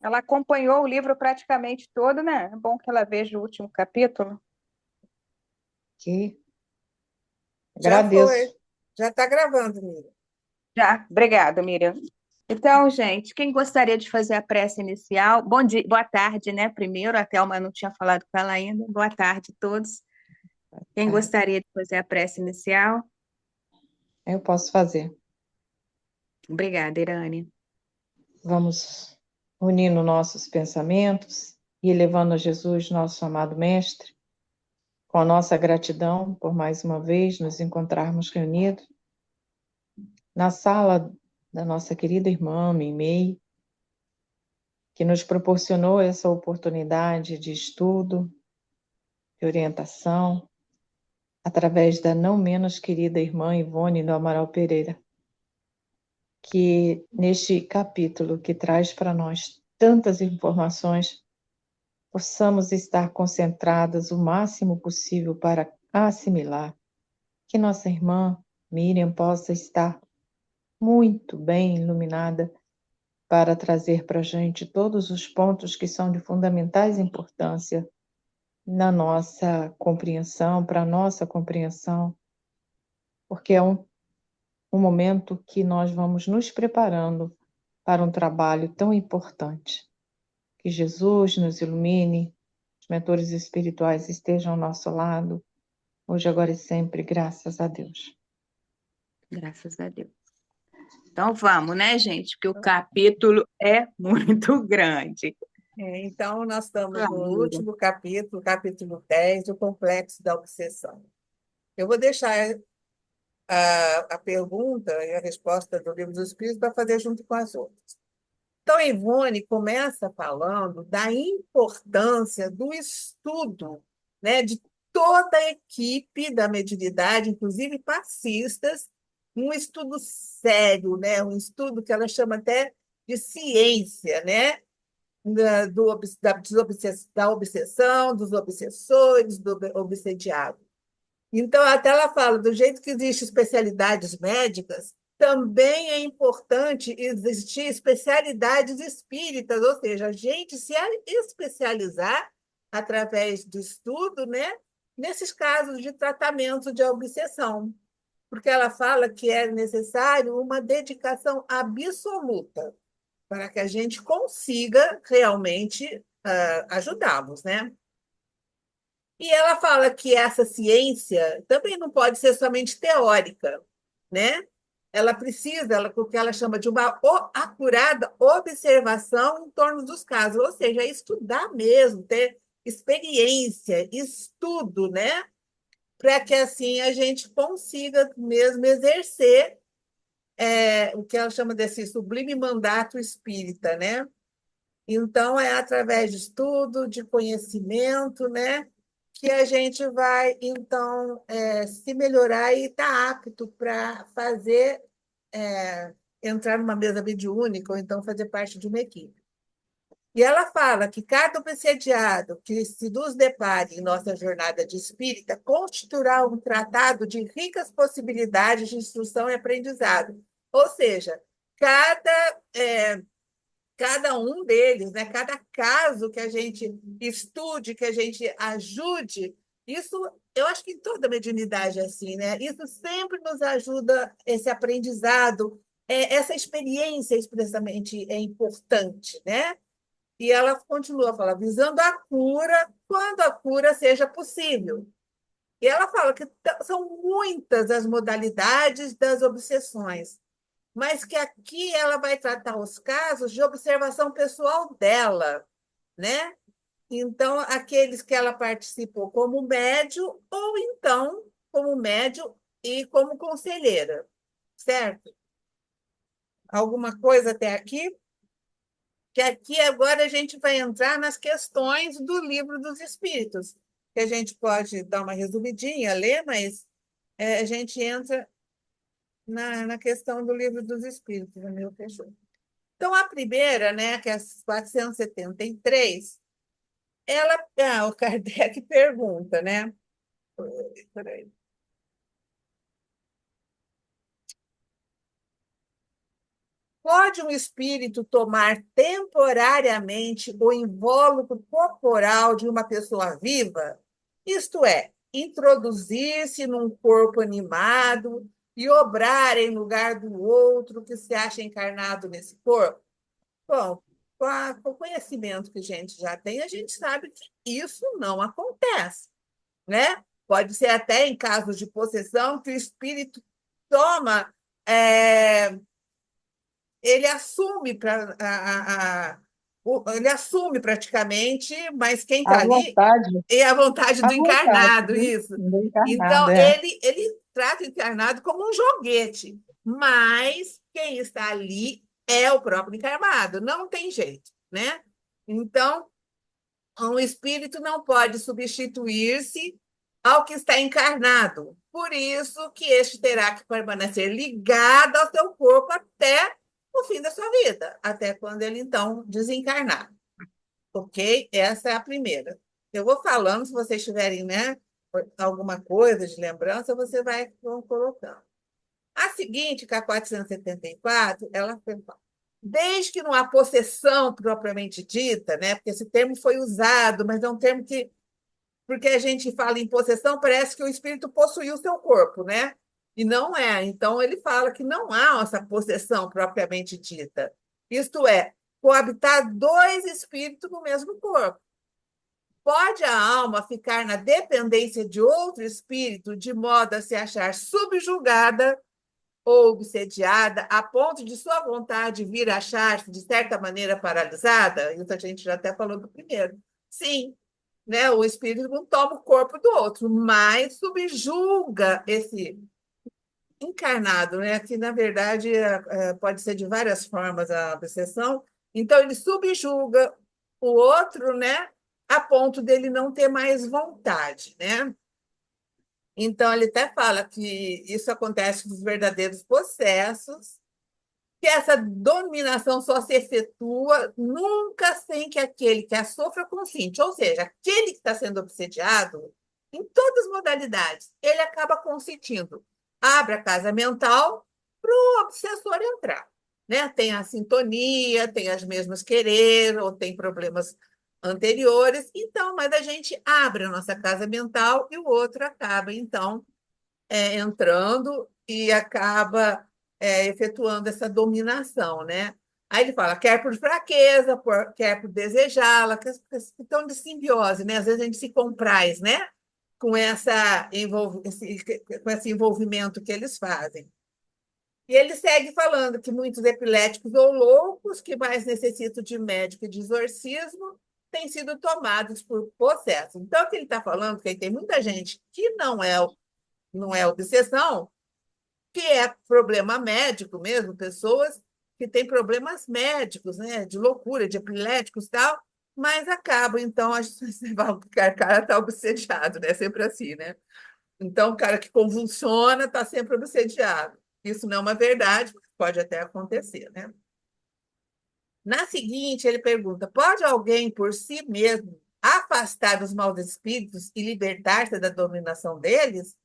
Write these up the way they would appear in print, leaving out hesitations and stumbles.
Ela acompanhou o livro praticamente todo, né? É bom que ela veja o último capítulo. Que Já foi. agradeço. Já está gravando, Miriam. Já, obrigada, Miriam. Então, gente, quem gostaria de fazer a prece inicial? Bom dia, boa tarde, né? Primeiro, a Thelma não tinha falado com ela ainda. Boa tarde a todos. Quem Tá? gostaria de fazer a prece inicial? Eu posso fazer. Obrigada, Irane. Vamos unindo nossos pensamentos e elevando a Jesus, nosso amado Mestre, com a nossa gratidão por mais uma vez nos encontrarmos reunidos na sala da nossa querida irmã Mimei, que nos proporcionou essa oportunidade de estudo, de orientação, através da não menos querida irmã Ivone do Amaral Pereira, que neste capítulo que traz para nós tantas informações, possamos estar concentradas o máximo possível para assimilar, que nossa irmã Miriam possa estar muito bem iluminada para trazer para a gente todos os pontos que são de fundamentais importância na nossa compreensão, para a nossa compreensão, porque é um momento que nós vamos nos preparando para um trabalho tão importante. Que Jesus nos ilumine, os mentores espirituais estejam ao nosso lado, hoje, agora e sempre, graças a Deus. Graças a Deus. Então vamos, né, gente? Porque o capítulo é muito grande. Então, nós estamos no Fala, Miriam. último capítulo, capítulo 10, o complexo da obsessão. Eu vou deixar a pergunta e a resposta do Livro dos Espíritos para fazer junto com as outras. Então, Ivone começa falando da importância do estudo, né, de toda a equipe da mediunidade, inclusive passistas, um estudo sério, né, um estudo que ela chama até de ciência, né, da obsessão, dos obsessores, do obsediado. Então, até ela fala, do jeito que existem especialidades médicas, também é importante existir especialidades espíritas, ou seja, a gente se especializar através do estudo, né, nesses casos de tratamento de obsessão, porque ela fala que é necessário uma dedicação absoluta para que a gente consiga realmente ajudá-los, né? E ela fala que essa ciência também não pode ser somente teórica, né? Ela precisa, o que ela chama de uma acurada observação em torno dos casos, ou seja, estudar mesmo, ter experiência, estudo, né? Para que assim a gente consiga mesmo exercer o que ela chama desse sublime mandato espírita, né? Então, é através de estudo, de conhecimento, né, que a gente vai, então, se melhorar e estar apto para fazer, entrar numa mesa mediúnica ou então fazer parte de uma equipe. E ela fala que cada obsediado que se nos depare em nossa jornada de espírita constituirá um tratado de ricas possibilidades de instrução e aprendizado. Ou seja, cada um deles, né? Cada caso que a gente estude, que a gente ajude, isso eu acho que em toda mediunidade é assim, né? Isso sempre nos ajuda, esse aprendizado, essa experiência expressamente é importante, né? E ela continua a falar, visando a cura, quando a cura seja possível. E ela fala que são muitas as modalidades das obsessões, mas que aqui ela vai tratar os casos de observação pessoal dela, né? Então, aqueles que ela participou como médium, ou então como médium e como conselheira, certo? Alguma coisa até aqui? Que aqui agora a gente vai entrar nas questões do Livro dos Espíritos, que a gente pode dar uma resumidinha, ler, mas a gente entra na questão do Livro dos Espíritos, o meu fechou. Então, a primeira, né, que é a 473, o Kardec pergunta, né? Peraí. Pode um espírito tomar temporariamente o invólucro corporal de uma pessoa viva? Isto é, introduzir-se num corpo animado e obrar em lugar do outro que se acha encarnado nesse corpo? Bom, com o conhecimento que a gente já tem, a gente sabe que isso não acontece, né? Pode ser até em casos de possessão que o espírito toma, é, ele assume ele assume praticamente, mas quem À está ali vontade, é a vontade à do vontade, encarnado, né? isso. Do Então, encarnado, é. ele trata o encarnado como um joguete, mas quem está ali é o próprio encarnado, não tem jeito, né? Então, um espírito não pode substituir-se ao que está encarnado. Por isso que este terá que permanecer ligado ao seu corpo até o fim da sua vida, até quando ele então desencarnar. Ok? Essa é a primeira. Eu vou falando, se vocês tiverem, né, alguma coisa de lembrança, você vai colocando. A seguinte, que é a 474, ela fala, desde que não há possessão propriamente dita, né, porque esse termo foi usado, mas é um termo que, porque a gente fala em possessão, parece que o espírito possuiu o seu corpo, né? E não é. Então, ele fala que não há essa possessão propriamente dita. Isto é, coabitar dois espíritos no mesmo corpo. Pode a alma ficar na dependência de outro espírito de modo a se achar subjugada ou obsediada a ponto de sua vontade vir a achar-se, de certa maneira, paralisada? Isso a gente já até falou do primeiro. Sim, né? O espírito não toma o corpo do outro, mas subjuga esse encarnado, né? Que, na verdade, pode ser de várias formas a obsessão. Então, ele subjuga o outro, né? A ponto dele não ter mais vontade, né? Então, ele até fala que isso acontece com os verdadeiros possessos, que essa dominação só se efetua nunca sem que aquele que a sofra consciente, ou seja, aquele que está sendo obsediado, em todas as modalidades, ele acaba consentindo. Abre a casa mental para o obsessor entrar. Né? Tem a sintonia, tem as mesmas querer, ou tem problemas anteriores, então, mas a gente abre a nossa casa mental e o outro acaba, então, entrando e acaba efetuando essa dominação, né? Aí ele fala, quer por fraqueza, quer por desejá-la, que estão de simbiose, né? Às vezes a gente se compraz, né? Com com esse envolvimento que eles fazem. E ele segue falando que muitos epiléticos ou loucos que mais necessitam de médico e de exorcismo têm sido tomados por possesso. Então, o que ele está falando é que tem muita gente que não é obsessão, que é problema médico mesmo, pessoas que têm problemas médicos, né, de loucura, de epiléticos e tal, mas acabam, então, a gente fala que o cara está obsediado, né? Sempre assim, né? Então, o cara que convulsiona está sempre obsediado. Isso não é uma verdade, pode até acontecer, né? Na seguinte, ele pergunta: pode alguém por si mesmo afastar os maus espíritos e libertar-se da dominação deles?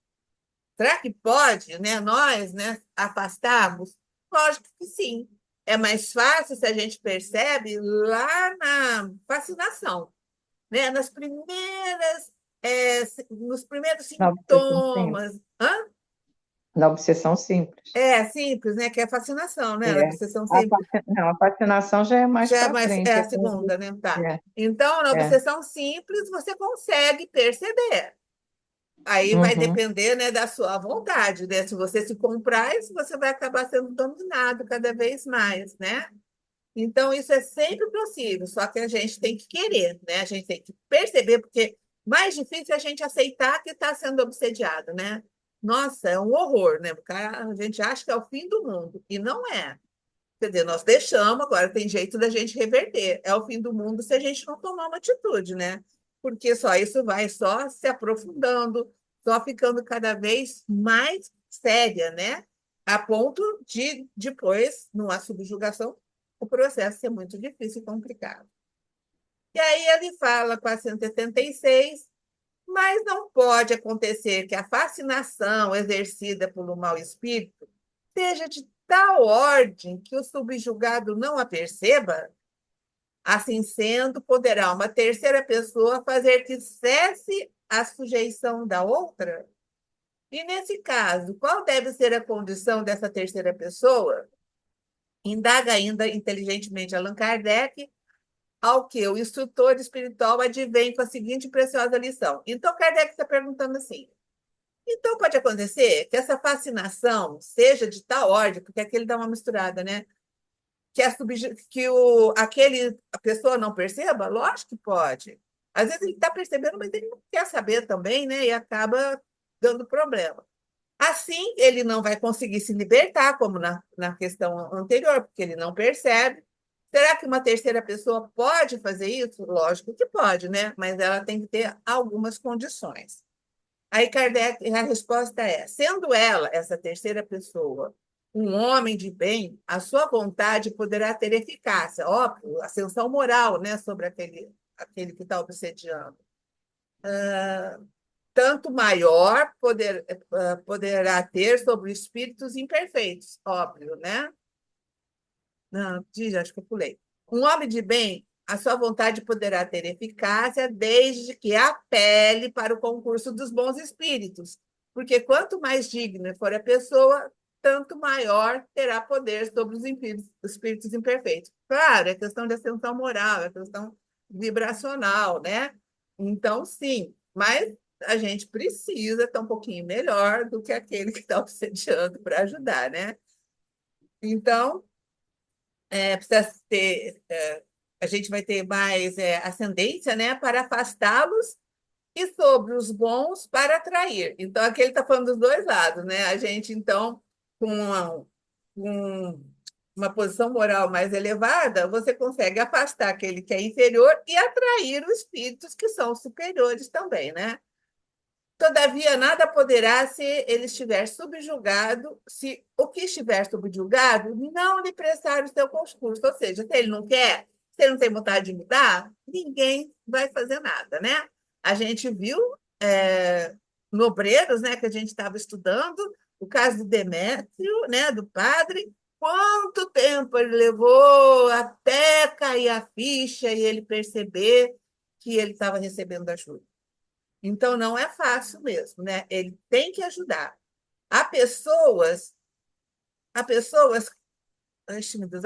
Será que pode, né, nós, né, afastarmos? Lógico que sim. É mais fácil se a gente percebe lá na fascinação, né? Nos primeiros Na obsessão simples. sintomas. Hã? Na obsessão simples. É simples, né? Que é a fascinação, né? Na É. obsessão simples. Não, a fascinação já é mais Já é para mais, frente. é É a segunda, né? Tá. é, Então, na é. obsessão simples, você consegue perceber. Aí vai Uhum. depender, né, da sua vontade, né? Se você se compraz, você vai acabar sendo dominado cada vez mais, né? Então, isso é sempre possível, só que a gente tem que querer, né? A gente tem que perceber, porque mais difícil é a gente aceitar que está sendo obsediado, né? Nossa, é um horror, né? Porque a gente acha que é o fim do mundo, e não é. Quer dizer, nós deixamos, agora tem jeito da gente reverter. É o fim do mundo se a gente não tomar uma atitude, né? Porque só isso vai só se aprofundando, só ficando cada vez mais séria, né? A ponto de depois, numa subjugação, o processo ser muito difícil e complicado. E aí ele fala, 476, mas não pode acontecer que a fascinação exercida pelo mau espírito seja de tal ordem que o subjugado não a perceba, assim sendo, poderá uma terceira pessoa fazer que cesse a sujeição da outra? E, nesse caso, qual deve ser a condição dessa terceira pessoa? Indaga ainda inteligentemente Allan Kardec, ao que o instrutor espiritual advém com a seguinte preciosa lição. Então, Kardec está perguntando assim, então pode acontecer que essa fascinação seja de tal ordem, porque aqui ele dá uma misturada, né? Que, a pessoa não perceba? Lógico que pode. Às vezes ele está percebendo, mas ele não quer saber também, né? E acaba dando problema. Assim, ele não vai conseguir se libertar, como na questão anterior, porque ele não percebe. Será que uma terceira pessoa pode fazer isso? Lógico que pode, né? Mas ela tem que ter algumas condições. Aí Kardec, a resposta é: sendo ela, essa terceira pessoa, um homem de bem, a sua vontade poderá ter eficácia, óbvio, ascensão moral, né, sobre aquele que está obsediando. Tanto maior poderá ter sobre espíritos imperfeitos, óbvio, né? Não, acho que eu pulei. Um homem de bem, a sua vontade poderá ter eficácia desde que apele para o concurso dos bons espíritos, porque quanto mais digna for a pessoa, tanto maior terá poder sobre os espíritos imperfeitos. Claro, é questão de ascensão moral, é questão vibracional, né? Então, sim, mas a gente precisa estar um pouquinho melhor do que aquele que está obsediando para ajudar, né? Então, precisa ter, a gente vai ter mais ascendência, né, para afastá-los e sobre os bons para atrair. Então, aqui ele está falando dos dois lados, né? A gente, então, com uma posição moral mais elevada, você consegue afastar aquele que é inferior e atrair os espíritos que são superiores também, né? Todavia, nada poderá se ele estiver subjugado, se o que estiver subjugado não lhe prestar o seu concurso. Ou seja, se ele não quer, se ele não tem vontade de mudar, ninguém vai fazer nada, né? A gente viu no Obreiros, né, que a gente estava estudando, o caso do Demétrio, né, do padre, quanto tempo ele levou até cair a ficha e ele perceber que ele estava recebendo ajuda. Então, não é fácil mesmo, né? Ele tem que ajudar. Há pessoas, há pessoas, ai, meu Deus,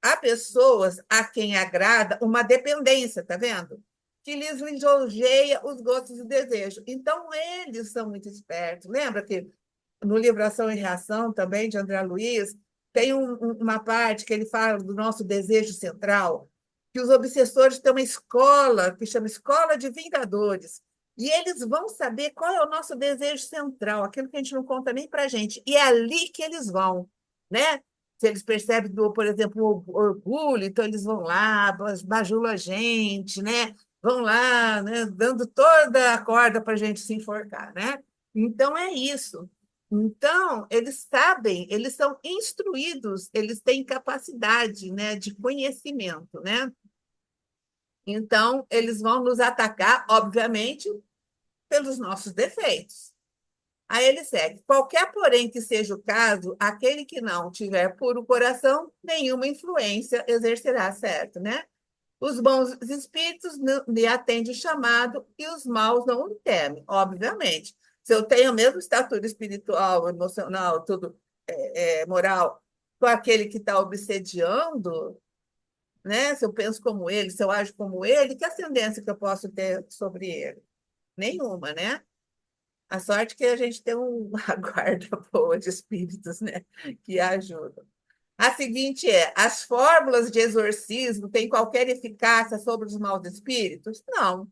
há pessoas a quem agrada uma dependência, tá vendo? Que lhes lisonjeia os gostos e desejos. Então, eles são muito espertos. Lembra que no livro Ação e Reação, também, de André Luiz, tem uma parte que ele fala do nosso desejo central, que os obsessores têm uma escola, que chama Escola de Vingadores, e eles vão saber qual é o nosso desejo central, aquilo que a gente não conta nem para a gente. E é ali que eles vão, né? Se eles percebem, por exemplo, o orgulho, então eles vão lá, bajulam a gente, né? Vão lá, né? Dando toda a corda para a gente se enforcar, né? Então, é isso. Então, eles sabem, eles são instruídos, eles têm capacidade, né, de conhecimento, né? Então, eles vão nos atacar, obviamente, pelos nossos defeitos. Aí ele segue. Qualquer, porém, que seja o caso, aquele que não tiver puro coração, nenhuma influência exercerá, certo, né? Os bons espíritos lhe atendem o chamado e os maus não o temem, obviamente. Se eu tenho a mesma estatura espiritual, emocional, tudo moral, com aquele que está obsediando, né? Se eu penso como ele, se eu ajo como ele, que ascendência que eu posso ter sobre ele? Nenhuma, né? A sorte que a gente tem uma guarda boa de espíritos, né? Que ajudam. A seguinte é: as fórmulas de exorcismo têm qualquer eficácia sobre os maus espíritos? Não.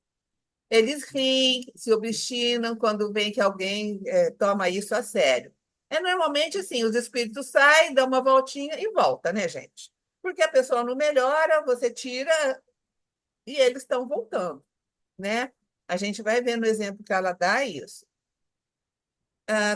Eles riem, se obstinam quando veem que alguém toma isso a sério. É normalmente assim, os espíritos saem, dão uma voltinha e volta, né, gente? Porque a pessoa não melhora, você tira e eles estão voltando, né? A gente vai ver no exemplo que ela dá isso.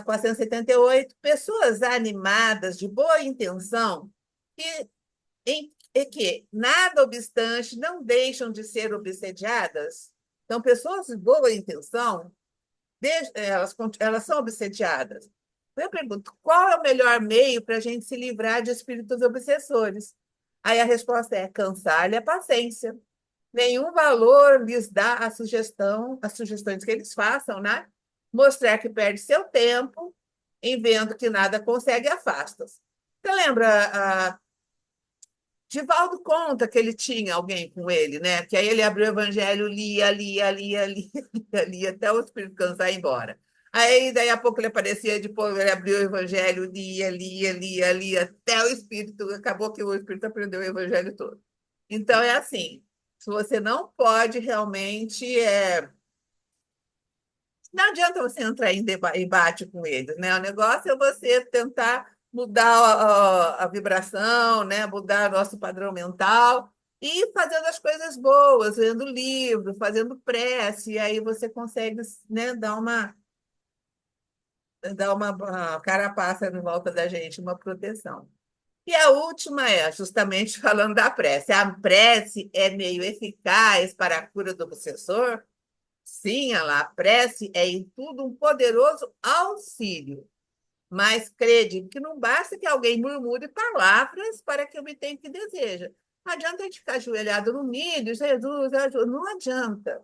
478, pessoas animadas, de boa intenção, que, nada obstante, não deixam de ser obsediadas. Então, pessoas de boa intenção, elas são obsediadas. Eu pergunto, qual é o melhor meio para a gente se livrar de espíritos obsessores? Aí a resposta é cansar-lhe a paciência. Nenhum valor lhes dá a sugestão, as sugestões que eles façam, né? Mostrar que perde seu tempo em vendo que nada consegue, afasta-se. Você lembra, Divaldo conta que ele tinha alguém com ele, né? Que aí ele abriu o evangelho, lia, até o Espírito cansar e ir embora. Aí, daí a pouco ele aparecia, depois ele abriu o evangelho, lia, até o Espírito, acabou que o Espírito aprendeu o evangelho todo. Então, é assim, se você não pode realmente, não adianta você entrar em embate com eles, né? O negócio é você tentar mudar a vibração, né? Mudar o nosso padrão mental e fazendo as coisas boas, lendo livro, fazendo prece, e aí você consegue, né, dar uma carapaça em volta da gente, uma proteção. E a última é justamente falando da prece. A prece é meio eficaz para a cura do obsessor? Sim, a prece é em tudo um poderoso auxílio, mas crede que não basta que alguém murmure palavras para que obtenha o que deseja. Não adianta a gente ficar ajoelhado no milho, Jesus, ajuda. Não adianta.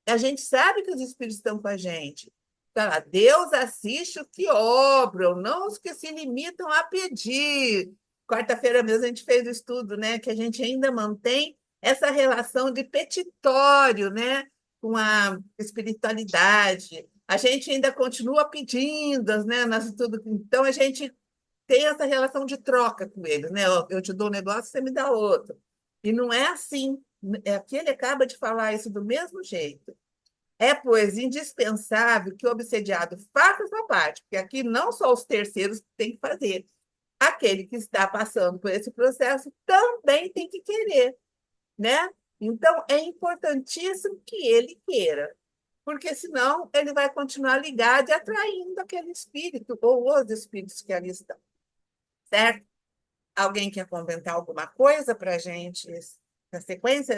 A gente sabe que os espíritos estão com a gente. Tá lá, Deus assiste os que obram, não os que se limitam a pedir. Quarta-feira mesmo a gente fez o estudo, né, que a gente ainda mantém essa relação de petitório, né, com a espiritualidade. A gente ainda continua pedindo, né, tudo. Então a gente tem essa relação de troca com eles, né? Eu te dou um negócio, você me dá outro. E não é assim. Aqui ele acaba de falar isso do mesmo jeito. É, pois, indispensável que o obsediado faça a sua parte, porque aqui não só os terceiros têm que fazer. Aquele que está passando por esse processo também tem que querer, né? Então, é importantíssimo que ele queira, porque senão ele vai continuar ligado e atraindo aquele espírito ou os espíritos que ali estão, certo? Alguém quer comentar alguma coisa para a gente na sequência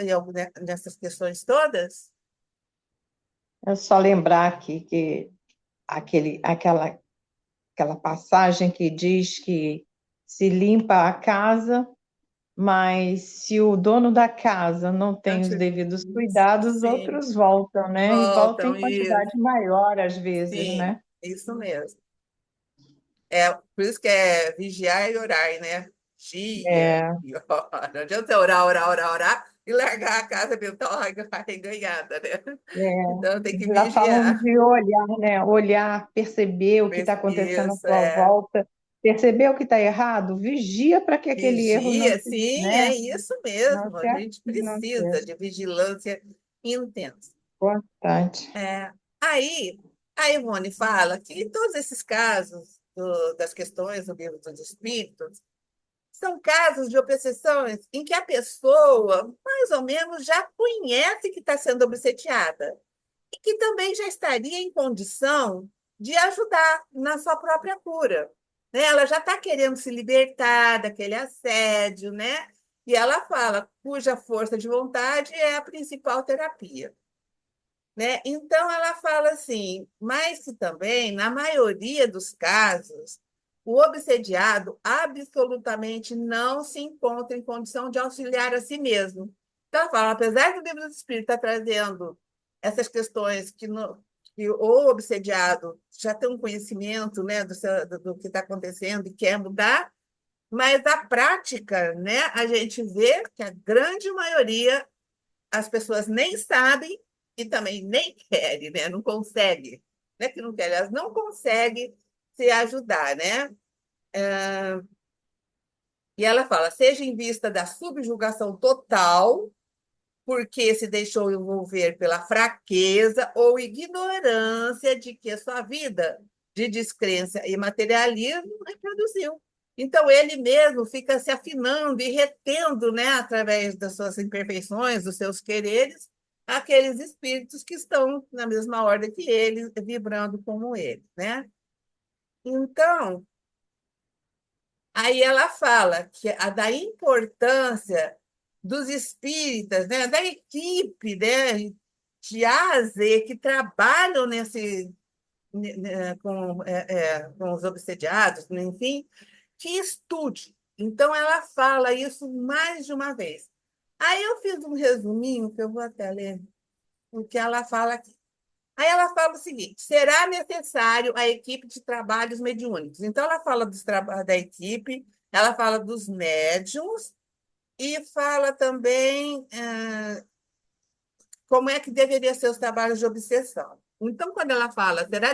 dessas questões todas? É só lembrar aqui que aquela passagem que diz que se limpa a casa, mas se o dono da casa não tem os devidos cuidados, os Sim, outros voltam, né? E voltam voltam, em isso. quantidade maior às vezes, Sim, né? isso mesmo. É, por isso que é vigiar e orar, né? Vigia É, e ora. Não adianta você orar e largar a casa mental arreganhada, né? Então tem que já falamos vigiar. de olhar, né? Olhar, perceber o que está acontecendo à Isso, sua volta, perceber o que está errado, vigia para que aquele erro não vigia, se, sim, né? é isso Não mesmo. A se, gente não precisa se de vigilância intensa. importante. É, aí, a Ivone fala que em todos esses casos das questões do livro dos Espíritos, são casos de obsessões em que a pessoa, mais ou menos, já conhece que está sendo obsediada e que também já estaria em condição de ajudar na sua própria cura, né? Ela já está querendo se libertar daquele assédio, né? E ela fala, cuja força de vontade é a principal terapia, né? Então, ela fala assim, mas que também, na maioria dos casos, o obsediado absolutamente não se encontra em condição de auxiliar a si mesmo. Então, ela fala, apesar do livro do Espírito estar trazendo essas questões que o obsediado já tem um conhecimento, né, do que está acontecendo e quer mudar, mas a prática, né, a gente vê que a grande maioria as pessoas nem sabem e também nem querem, né? Não conseguem. Não é que não querem, elas não conseguem se ajudar, né? E ela fala, seja em vista da subjugação total, porque se deixou envolver pela fraqueza ou ignorância de que a sua vida de descrença e materialismo reproduziu. Então, ele mesmo fica se afinando e retendo, né, através das suas imperfeições, dos seus quereres, aqueles espíritos que estão na mesma ordem que ele, vibrando como ele, né? Então, aí ela fala que da importância dos espíritas, né, da equipe, né, de A a Z que trabalham com os obsediados, enfim, que estude. Então, ela fala isso mais de uma vez. Aí eu fiz um resuminho, que eu vou até ler, o que ela fala aqui. Aí ela fala o seguinte: será necessário a equipe de trabalhos mediúnicos. Então, ela fala da equipe, ela fala dos médiums e fala também como é que deveria ser os trabalhos de obsessão. Então, quando ela fala, será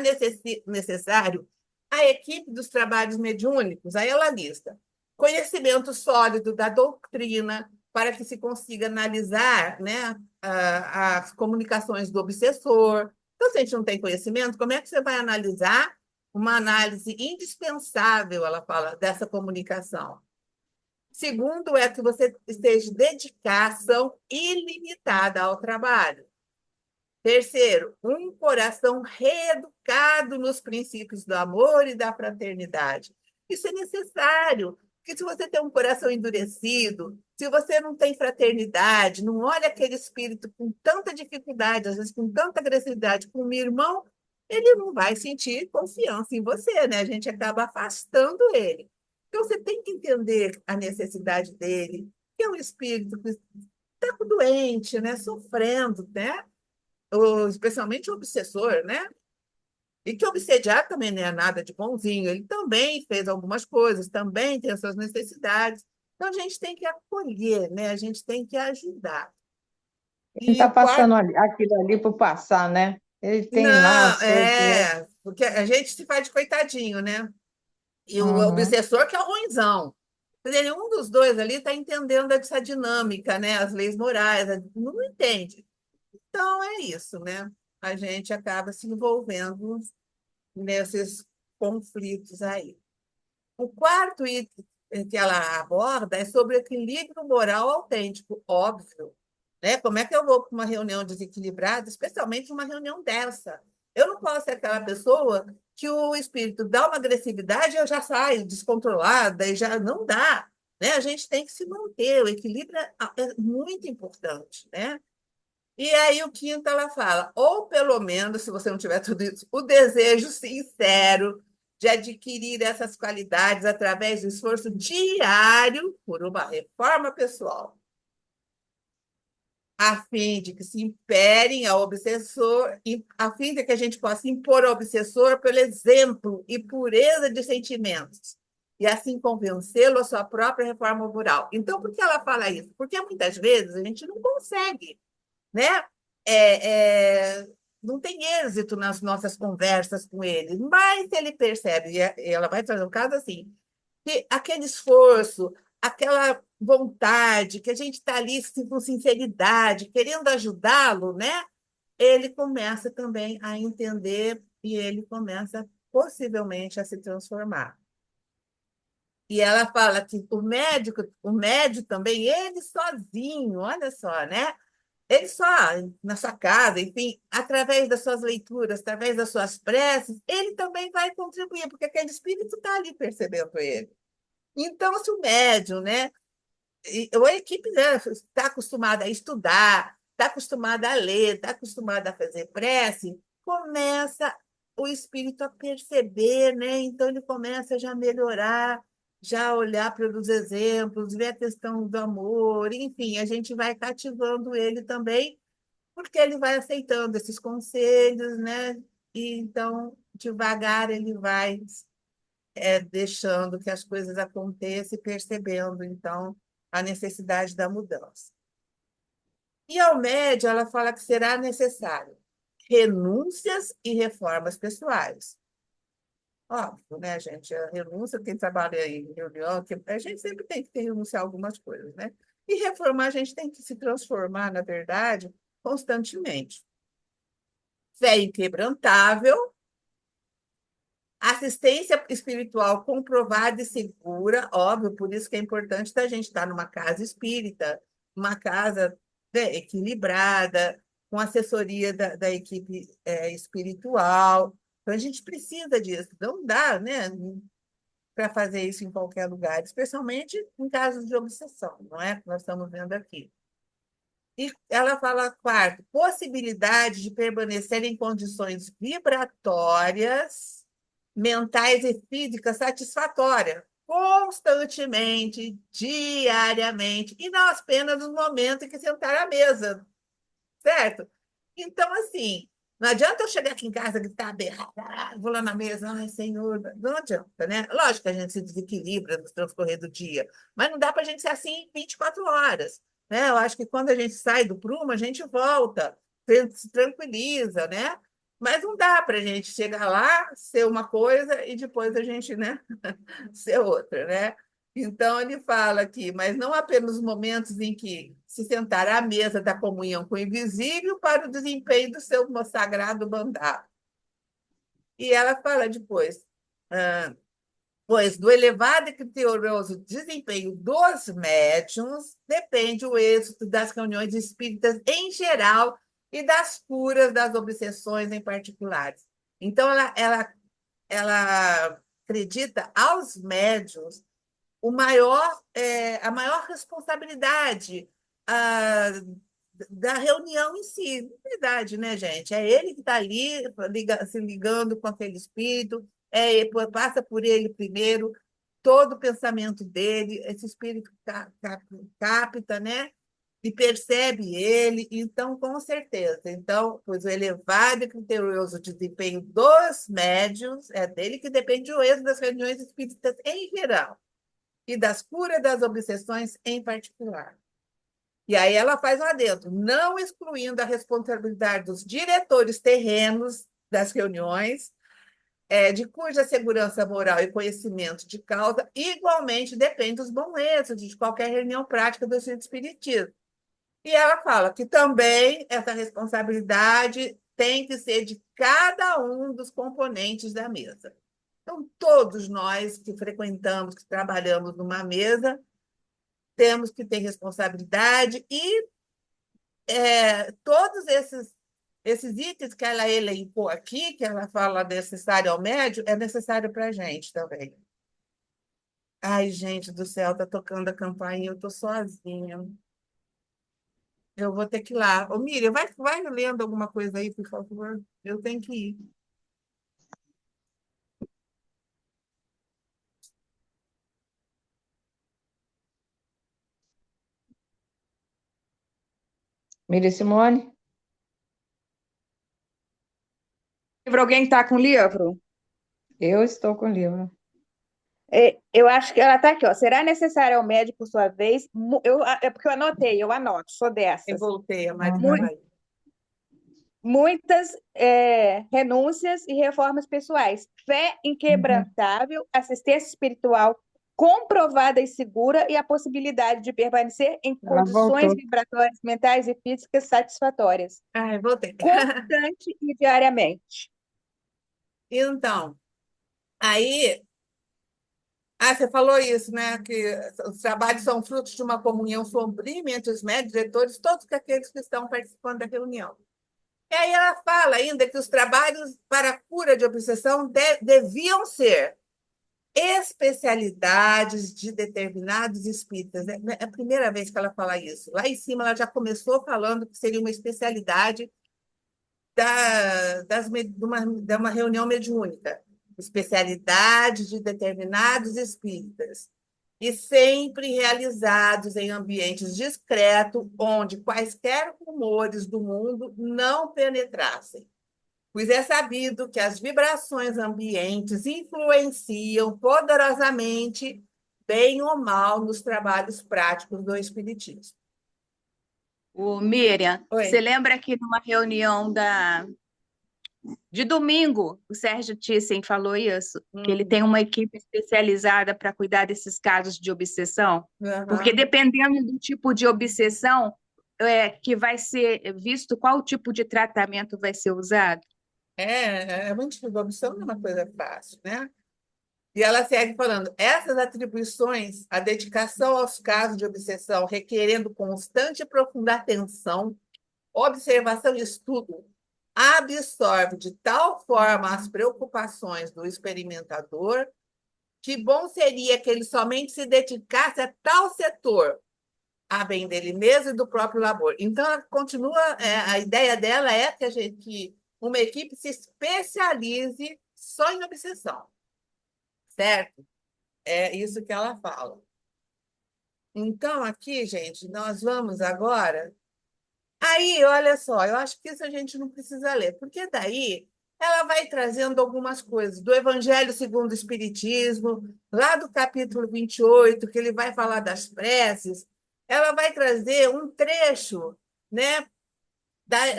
necessário a equipe dos trabalhos mediúnicos, aí ela lista conhecimento sólido da doutrina para que se consiga analisar, né, as comunicações do obsessor. Então, se a gente não tem conhecimento, como é que você vai analisar uma análise indispensável, ela fala, dessa comunicação? Segundo, é que você esteja dedicação ilimitada ao trabalho. Terceiro, um coração reeducado nos princípios do amor e da fraternidade. Isso é necessário, porque se você tem um coração endurecido, se você não tem fraternidade, não olha aquele espírito com tanta dificuldade, às vezes com tanta agressividade, como irmão, ele não vai sentir confiança em você, né? A gente acaba afastando ele. Então, você tem que entender a necessidade dele, que é um espírito que está doente, né? Sofrendo, né? Especialmente o obsessor, né? E que o obsediado também não é nada de bonzinho, ele também fez algumas coisas, também tem as suas necessidades. Então, a gente tem que acolher, né? A gente tem que ajudar. Não E está o quarto. passando aquilo ali por passar, né? Ele tem lá as Não, suas, né? porque a gente se faz de coitadinho, né? E o Uhum. obsessor que é o ruinzão. Quer dizer, nenhum dos dois ali está entendendo essa dinâmica, né? As leis morais, não entende. Então, é isso, né? A gente acaba se envolvendo nesses conflitos aí. O quarto item que ela aborda é sobre o equilíbrio moral autêntico, óbvio. Né? Como é que eu vou para uma reunião desequilibrada, especialmente uma reunião dessa? Eu não posso ser aquela pessoa que o espírito dá uma agressividade e eu já saio descontrolada e já não dá. Né? A gente tem que se manter, o equilíbrio é muito importante. Né? E aí o quinto ela fala, ou pelo menos, se você não tiver tudo isso, o desejo sincero de adquirir essas qualidades através do esforço diário por uma reforma pessoal, a fim de que se imperem ao obsessor, a fim de que a gente possa impor ao obsessor pelo exemplo e pureza de sentimentos, e assim convencê-lo à sua própria reforma moral. Então, por que ela fala isso? Porque muitas vezes a gente não consegue, né? Não tem êxito nas nossas conversas com ele, mas ele percebe, e ela vai trazer um caso assim, que aquele esforço, aquela vontade, que a gente está ali com sinceridade, querendo ajudá-lo, né? Ele começa também a entender e ele começa possivelmente a se transformar. E ela fala que o médico também, ele sozinho, olha só, né? Ele só, na sua casa, enfim, através das suas leituras, através das suas preces, ele também vai contribuir, porque aquele espírito está ali percebendo ele. Então, se o médium, né, ou a equipe, né, está acostumada a estudar, está acostumada a ler, está acostumada a fazer prece, começa o espírito a perceber, né? Então ele começa já a melhorar, já a olhar para os exemplos, ver a questão do amor, enfim, a gente vai cativando ele também, porque ele vai aceitando esses conselhos, né? E então, devagar, ele vai deixando que as coisas aconteçam e percebendo, então, a necessidade da mudança. E ao médio, ela fala que será necessário renúncias e reformas pessoais. Óbvio, né, gente? A renúncia, quem trabalha em reunião, a gente sempre tem que renunciar a algumas coisas, né? E reformar, a gente tem que se transformar, na verdade, constantemente. Fé inquebrantável, assistência espiritual comprovada e segura, óbvio, por isso que é importante a gente estar numa casa espírita, uma casa, né, equilibrada, com assessoria da equipe espiritual. Então, a gente precisa disso. Não dá, né, para fazer isso em qualquer lugar, especialmente em casos de obsessão, não é? Que nós estamos vendo aqui. E ela fala, quarto, possibilidade de permanecer em condições vibratórias, mentais e físicas satisfatórias, constantemente, diariamente, e não apenas no momento em que sentar à mesa, certo? Então, assim, não adianta eu chegar aqui em casa e gritar, berrar, vou lá na mesa, ai, Senhor, não adianta, né? Lógico que a gente se desequilibra no transcorrer do dia, mas não dá para a gente ser assim 24 horas, né? Eu acho que quando a gente sai do prumo, a gente volta, se tranquiliza, né? Mas não dá para a gente chegar lá, ser uma coisa e depois a gente, né, ser outra, né? Então, ele fala aqui, mas não apenas os momentos em que se sentar à mesa da comunhão com o invisível para o desempenho do seu sagrado mandato. E ela fala depois, pois do elevado e criterioso desempenho dos médiuns depende o êxito das reuniões espíritas em geral e das curas das obsessões em particulares. Então, ela acredita aos médiuns a maior responsabilidade da reunião em si. Na verdade, né, gente? É ele que está ali se ligando com aquele espírito, passa por ele primeiro, todo o pensamento dele, esse espírito capta, né? E percebe ele, então, com certeza. Então, pois o elevado e criterioso desempenho dos médiuns é dele que depende o êxito das reuniões espíritas em geral e das curas das obsessões em particular. E aí ela faz um adendo, não excluindo a responsabilidade dos diretores terrenos das reuniões, de cuja segurança moral e conhecimento de causa igualmente depende dos bons êxitos de qualquer reunião prática do centro espiritismo. E ela fala que também essa responsabilidade tem que ser de cada um dos componentes da mesa. Então, todos nós que frequentamos, que trabalhamos numa mesa, temos que ter responsabilidade e todos esses itens que ela elencou aqui, que ela fala necessário ao médio, é necessário para a gente também. Ai, gente do céu, tá tocando a campainha, eu estou sozinha. Eu vou ter que ir lá. Ô, Miriam, vai lendo alguma coisa aí, por favor. Eu tenho que ir. Miriam Simone? Alguém está com livro? Eu estou com o livro. Eu acho que ela está aqui, ó. Será necessário ao médico, por sua vez? É porque eu anotei, eu anoto, sou Eu dessas. voltei, a Mari Uhum. estava aí. Muitas renúncias e reformas pessoais. Fé inquebrantável, assistência espiritual comprovada e segura e a possibilidade de permanecer em Ela condições voltou. vibratórias, mentais e físicas satisfatórias, Ai, voltei. constante e diariamente. Então, aí, você falou isso, né? Que os trabalhos são frutos de uma comunhão sombria entre os médicos, diretores, todos aqueles que estão participando da reunião. E aí ela fala ainda que os trabalhos para a cura de obsessão deviam ser especialidades de determinados espíritas. É a primeira vez que ela fala isso. Lá em cima, ela já começou falando que seria uma especialidade de uma reunião mediúnica, especialidades de determinados espíritas, e sempre realizados em ambientes discretos, onde quaisquer rumores do mundo não penetrassem. Pois é sabido que as vibrações ambientes influenciam poderosamente, bem ou mal, nos trabalhos práticos do Espiritismo. Miriam, você Oi. lembra que numa reunião de domingo, o Sérgio Thyssen falou isso, que ele tem uma equipe especializada para cuidar desses casos de obsessão? Porque dependendo do tipo de obsessão que vai ser visto, qual tipo de tratamento vai ser usado? Muito difícil. A opção não é uma coisa fácil, né? E ela segue falando, essas atribuições, a dedicação aos casos de obsessão, requerendo constante e profunda atenção, observação e estudo, absorve de tal forma as preocupações do experimentador que bom seria que ele somente se dedicasse a tal setor, a bem dele mesmo e do próprio labor. Então, ela continua, a ideia dela é que uma equipe se especialize só em obsessão, certo? É isso que ela fala. Então, aqui, gente, nós vamos agora. Aí, olha só, eu acho que isso a gente não precisa ler, porque daí ela vai trazendo algumas coisas do Evangelho segundo o Espiritismo, lá do capítulo 28, que ele vai falar das preces, ela vai trazer um trecho, né,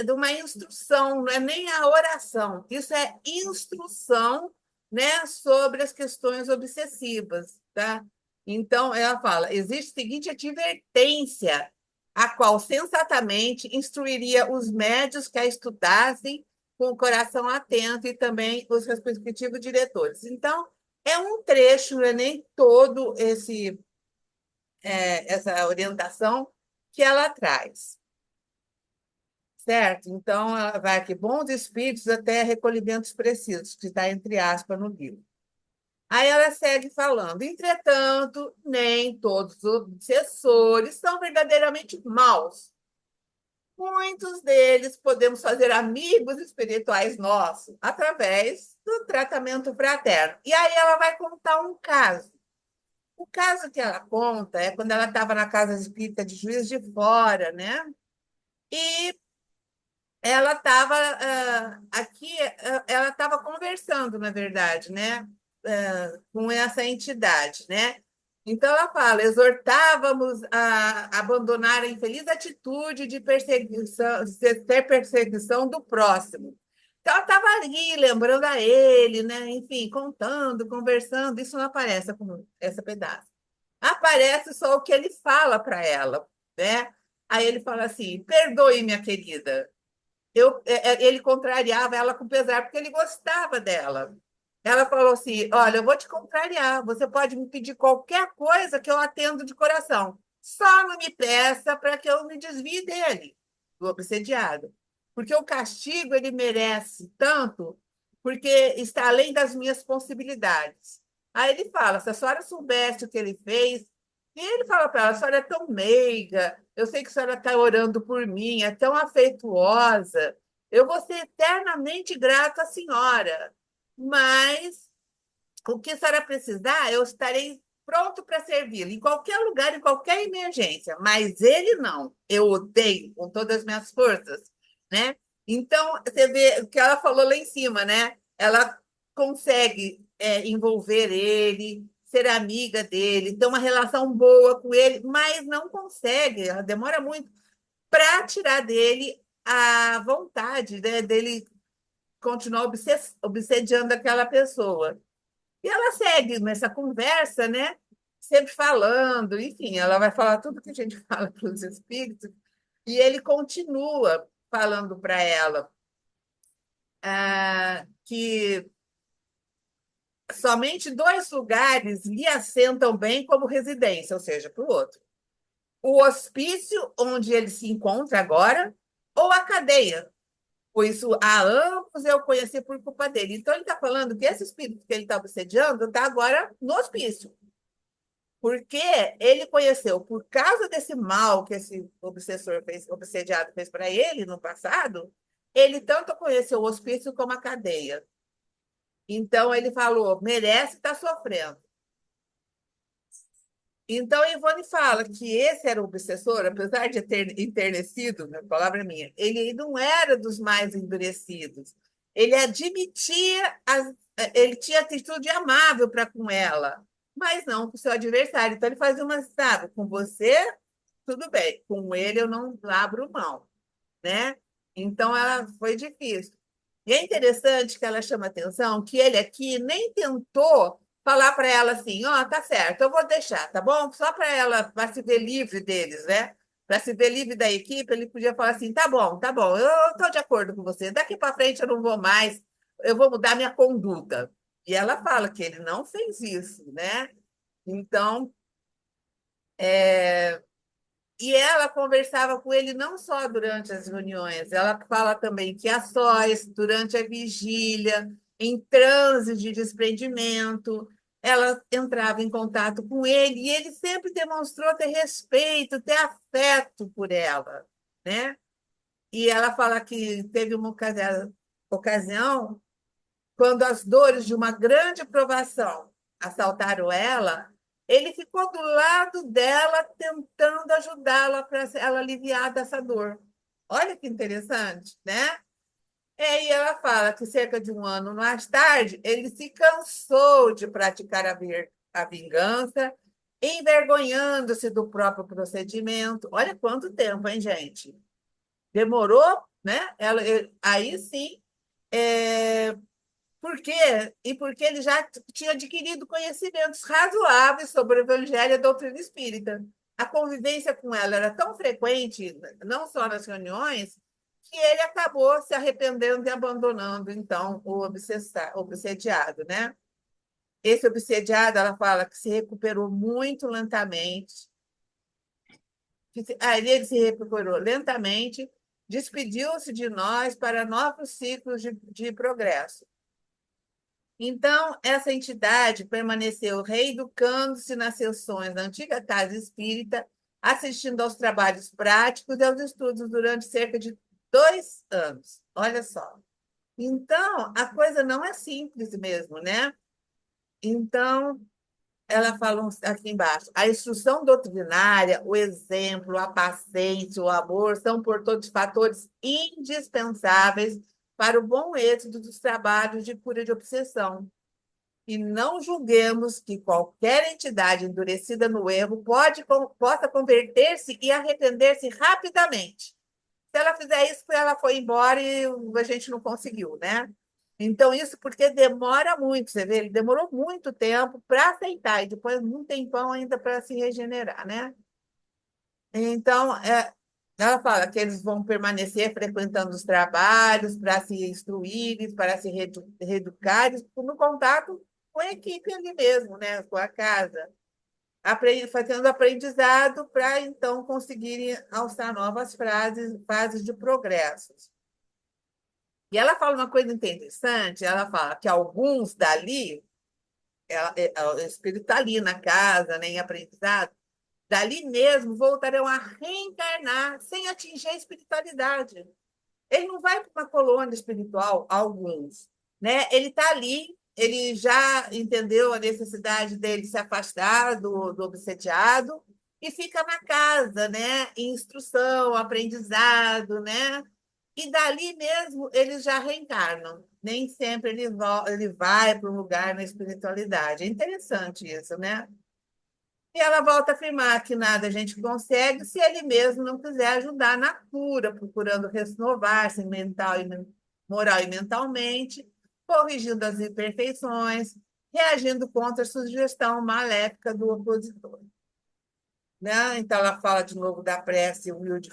de uma instrução, não é nem a oração, isso é instrução, né, sobre as questões obsessivas, tá? Então, ela fala: existe a seguinte advertência, a qual sensatamente instruiria os médios que a estudassem com o coração atento e também os respectivos diretores. Então, é um trecho, não é nem todo essa orientação que ela traz. Certo? Então, ela vai aqui, bons espíritos até recolhimentos precisos, que está entre aspas no livro. Aí ela segue falando: entretanto, nem todos os obsessores são verdadeiramente maus. Muitos deles podemos fazer amigos espirituais nossos através do tratamento fraterno. E aí ela vai contar um caso. O caso que ela conta é quando ela estava na casa espírita de Juiz de Fora, né? E ela estava aqui, ela estava conversando, na verdade, né, com essa entidade, né? Então ela fala: exortávamos a abandonar a infeliz atitude de perseguição, de ter perseguição do próximo. Então ela estava ali lembrando a ele, né? Enfim, contando, conversando. Isso não aparece com esse pedaço. Aparece só o que ele fala para ela, né? Aí ele fala assim: perdoe, minha querida. Ele contrariava ela com pesar, porque ele gostava dela. Ela falou assim: olha, eu vou te contrariar, você pode me pedir qualquer coisa que eu atendo de coração. Só não me peça para que eu me desvie dele, do obsediado. Porque o castigo ele merece tanto, porque está além das minhas possibilidades. Aí ele fala: se a senhora soubesse o que ele fez. E ele fala para ela: a senhora é tão meiga, eu sei que a senhora está orando por mim, é tão afetuosa, eu vou ser eternamente grata à senhora, mas o que a senhora precisar, eu estarei pronto para servi-la, em qualquer lugar, em qualquer emergência, mas ele não, eu odeio com todas as minhas forças, né? Então, você vê o que ela falou lá em cima, né? Ela consegue envolver ele, ser amiga dele, ter uma relação boa com ele, mas não consegue, ela demora muito para tirar dele a vontade, né, dele continuar obsediando aquela pessoa. E ela segue nessa conversa, né? Sempre falando, enfim, ela vai falar tudo que a gente fala para os espíritos, e ele continua falando para ela que somente 2 lugares lhe assentam bem como residência, ou seja, para o outro: o hospício, onde ele se encontra agora, ou a cadeia, pois a ambos eu conheci por culpa dele. Então, ele está falando que esse espírito que ele está obsediando está agora no hospício. Porque ele conheceu, por causa desse mal que esse obsediado fez para ele no passado, ele tanto conheceu o hospício como a cadeia. Então, ele falou: merece estar sofrendo. Então, a Ivone fala que esse era o obsessor, apesar de ter enternecido, na palavra minha, ele não era dos mais endurecidos. Ele admitia, ele tinha atitude amável para com ela, mas não com o seu adversário. Então, ele fazia uma, sabe, com você, tudo bem, com ele eu não abro mão, né? Então, ela foi difícil. E é interessante que ela chama atenção que ele aqui nem tentou falar para ela assim: ó, tá certo, eu vou deixar, tá bom? Só para ela, para se ver livre deles, né? Para se ver livre da equipe, ele podia falar assim: tá bom, eu estou de acordo com você, daqui para frente eu não vou mais, eu vou mudar minha conduta. E ela fala que ele não fez isso, né? Então, e ela conversava com ele não só durante as reuniões, ela fala também que a sós, durante a vigília, em transe de desprendimento, ela entrava em contato com ele e ele sempre demonstrou ter respeito, ter afeto por ela, né? E ela fala que teve uma ocasião quando as dores de uma grande provação assaltaram ela, ele ficou do lado dela tentando ajudá-la para ela aliviar dessa dor. Olha que interessante, né? E aí ela fala que cerca de um ano mais tarde, ele se cansou de praticar a vingança, envergonhando-se do próprio procedimento. Olha quanto tempo, hein, gente? Demorou, né? Aí sim, por quê? E porque ele já tinha adquirido conhecimentos razoáveis sobre o Evangelho e a doutrina espírita. A convivência com ela era tão frequente, não só nas reuniões, que ele acabou se arrependendo e abandonando, então, o obsediado, né? Esse obsediado, ela fala que se recuperou muito lentamente. Ele se recuperou lentamente, despediu-se de nós para novos ciclos de progresso. Então, essa entidade permaneceu reeducando-se nas sessões da antiga casa espírita, assistindo aos trabalhos práticos e aos estudos durante cerca de 2 anos. Olha só. Então, a coisa não é simples mesmo, né? Então, ela fala aqui embaixo: a instrução doutrinária, o exemplo, a paciência, o amor são, por todos, fatores indispensáveis para o bom êxito dos trabalhos de cura de obsessão. E não julguemos que qualquer entidade endurecida no erro possa converter-se e arrepender-se rapidamente. Se ela fizer isso, ela foi embora e a gente não conseguiu, né? Então, isso porque demora muito, você vê, ele demorou muito tempo para aceitar, e depois um tempão ainda para se regenerar, né? Então, ela fala que eles vão permanecer frequentando os trabalhos para se instruírem, para se reeducarem, no contato com a equipe ali mesmo, né? Com a casa, fazendo aprendizado para, então, conseguirem alçar novas fases de progressos. E ela fala uma coisa interessante, ela fala que alguns dali, o espírito está ali na casa, né, em aprendizado, dali mesmo voltarão a reencarnar sem atingir a espiritualidade. Ele não vai para uma colônia espiritual, alguns, né? Ele está ali, ele já entendeu a necessidade dele se afastar do obsediado e fica na casa, né? Em instrução, aprendizado, né? E dali mesmo eles já reencarnam. Nem sempre ele vai para um lugar na espiritualidade. É interessante isso, né? E ela volta a afirmar que nada a gente consegue se ele mesmo não quiser ajudar na cura, procurando renovar-se moral e mentalmente, corrigindo as imperfeições, reagindo contra a sugestão maléfica do opositor. Né? Então, ela fala de novo da prece humilde,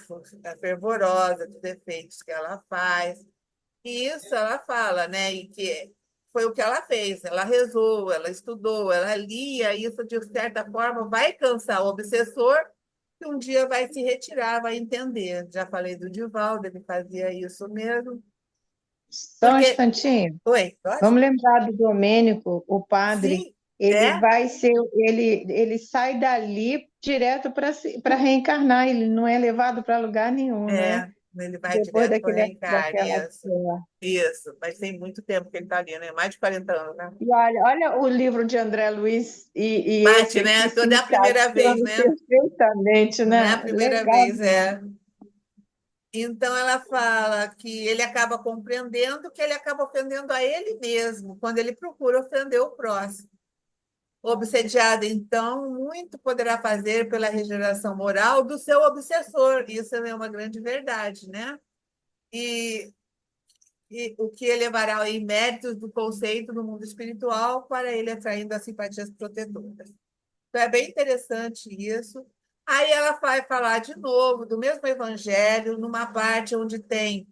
fervorosa, dos efeitos que ela faz. E isso ela fala, né? E que foi o que ela fez. Ela rezou, ela estudou, ela lia. Isso, de certa forma, vai cansar o obsessor, que um dia vai se retirar, vai entender. Já falei do Divaldo, ele fazia isso mesmo. Só um Porque... instantinho. Oi, pode? Vamos lembrar do Domênico, o padre. Sim, Ele vai ser, ele sai dali direto para reencarnar, ele não é levado para lugar nenhum, né? Ele vai Depois direto para o reencarne, daquela. isso. Mas tem muito tempo que ele está ali, né? Mais de 40 anos, né? E olha o livro de André Luiz e esse Bate, né? aqui se Toda é a primeira vez, encaixando né? perfeitamente, Não é a né? primeira Legal. vez, Então, ela fala que ele acaba compreendendo que ele acaba ofendendo a ele mesmo, quando ele procura ofender o próximo. O obsediado, então, muito poderá fazer pela regeneração moral do seu obsessor. Isso é uma grande verdade, né? E o que elevará em méritos do conceito no mundo espiritual para ele atraindo as simpatias protetoras. Então, é bem interessante isso. Aí ela vai falar de novo do mesmo evangelho, numa parte onde tem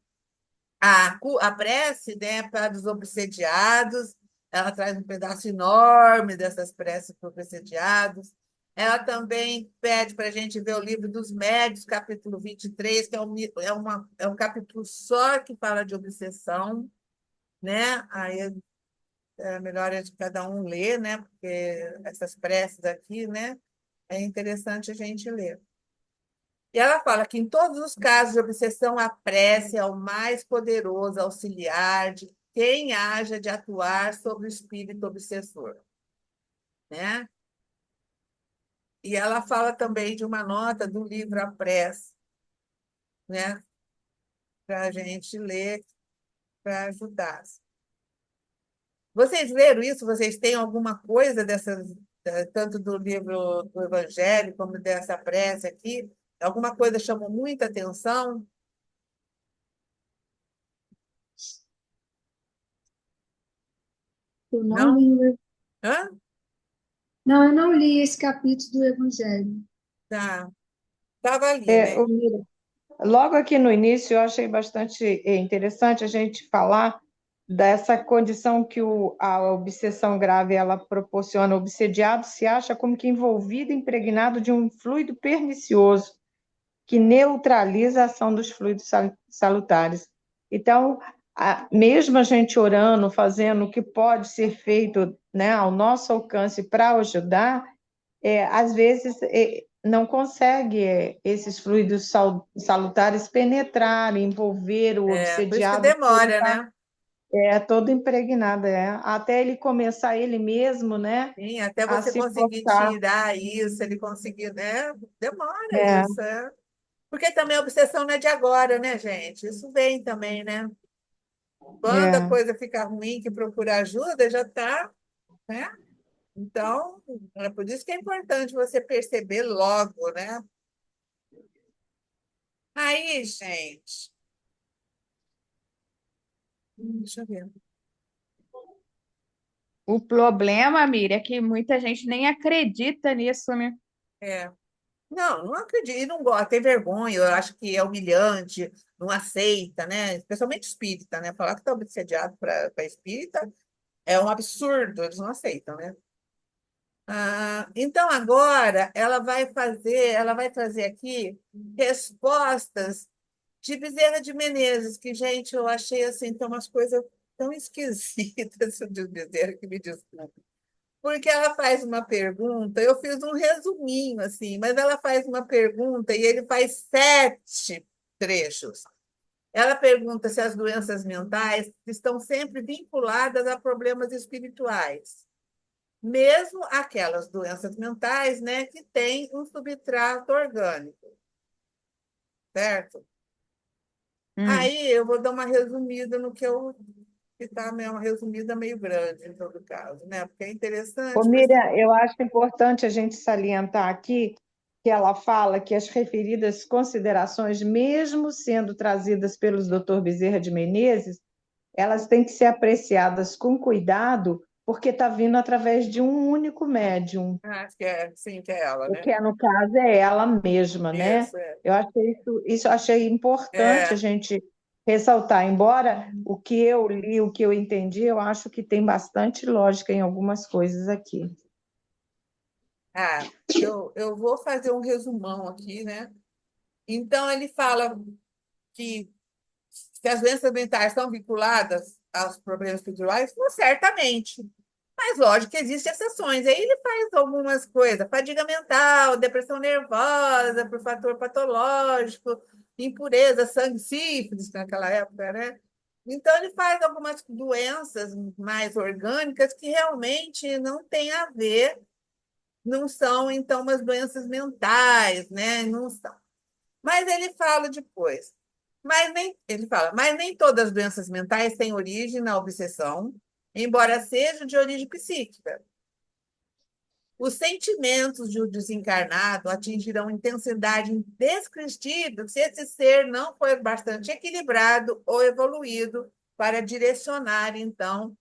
a prece, né, para os obsediados. Ela traz um pedaço enorme dessas preces para os obsediados. Ela também pede para a gente ver o livro dos Médiuns, capítulo 23, que é um capítulo só que fala de obsessão, né? Aí é melhor é de cada um ler, né? Porque essas preces aqui, né? É interessante a gente ler. E ela fala que em todos os casos de obsessão, a prece é o mais poderoso auxiliar de quem haja de atuar sobre o espírito obsessor, né? E ela fala também de uma nota do livro A Prece, né? Para a gente ler, para ajudar. Vocês leram isso? Vocês têm alguma coisa dessas, tanto do livro do Evangelho como dessa prece aqui? Alguma coisa chamou muita atenção? Eu não Não? li, Hã? não, eu não li esse capítulo do Evangelho. Tá. Estava ali, É, né? ô, Mira, logo aqui no início, eu achei bastante interessante a gente falar dessa condição que a obsessão grave ela proporciona. O obsediado se acha como que envolvido, impregnado de um fluido pernicioso que neutraliza a ação dos fluidos salutares. Então, mesmo a gente orando, fazendo o que pode ser feito, né, ao nosso alcance para ajudar, às vezes não consegue esses fluidos salutares penetrar, envolver o Por isso que obsediado, porque ele demora, está né? todo impregnado, até ele começar ele mesmo, né, Sim, até a você se conseguir forçar. tirar isso, ele conseguir, né? Demora É, isso, é. Porque também a obsessão não é de agora, né, gente? Isso vem também, né? Quando a é. coisa fica ruim, que procura ajuda, já está, né? Então, é por isso que é importante você perceber logo, né? Aí, gente, deixa eu ver. O problema, Miriam, é que muita gente nem acredita nisso, né? É. Não, não acredito, e não gosta, tem vergonha, eu acho que é humilhante, não aceita, né? Especialmente espírita, né? Falar que está obsediado para espírita é um absurdo, eles não aceitam, né? Então, agora, ela vai trazer aqui respostas de Bezerra de Menezes, que, gente, eu achei assim, tem umas coisas tão esquisitas de Bezerra que me desculpa. Porque ela faz uma pergunta, eu fiz um resuminho, assim, mas ela faz uma pergunta e ele faz 7 trechos. Ela pergunta se as doenças mentais estão sempre vinculadas a problemas espirituais, mesmo aquelas doenças mentais, né, que têm um substrato orgânico, certo? Hum. Aí eu vou dar uma resumida no que eu que está uma resumida meio grande em todo caso, né? Porque é Ô, interessante você. Miriam, eu acho importante a gente salientar aqui que ela fala que as referidas considerações, mesmo sendo trazidas pelos Dr. Bezerra de Menezes, elas têm que ser apreciadas com cuidado, porque está vindo através de um único médium, Acho que é, sim, que é ela, o né? que no caso é ela mesma, né? Isso, é. Eu achei isso achei importante a É, gente ressaltar, embora o que eu li, o que eu entendi, eu acho que tem bastante lógica em algumas coisas aqui. eu vou fazer um resumão aqui, né? Então, ele fala que se as doenças mentais estão vinculadas aos problemas espirituais, não, certamente. Mas, lógico que existem exceções. Aí ele faz algumas coisas, fadiga mental, depressão nervosa, por fator patológico, impureza, sangue, sífilis, naquela época, né? Então, ele faz algumas doenças mais orgânicas que realmente não têm a ver, não são, então, umas doenças mentais, né? Não são. Mas ele fala depois. Ele fala, mas nem todas as doenças mentais têm origem na obsessão, embora sejam de origem psíquica. Os sentimentos de um desencarnado atingirão intensidade indescritível se esse ser não for bastante equilibrado ou evoluído para direcionar, então,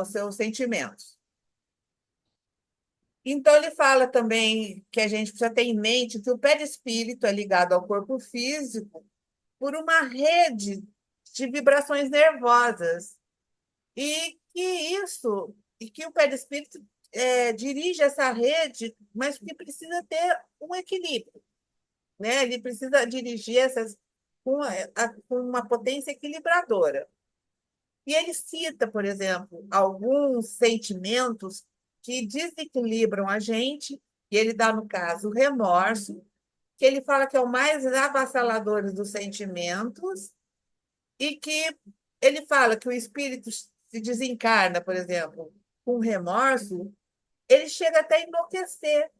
os seus sentimentos. Então, ele fala também que a gente precisa ter em mente que o perispírito é ligado ao corpo físico por uma rede de vibrações nervosas e que o perispírito dirige essa rede, mas que precisa ter um equilíbrio, né? Ele precisa dirigir essas com uma potência equilibradora. E ele cita, por exemplo, alguns sentimentos que desequilibram a gente, e ele dá, no caso, o remorso, que ele fala que é o mais avassalador dos sentimentos, e que ele fala que o espírito se desencarna, por exemplo, com remorso, ele chega até a enlouquecer.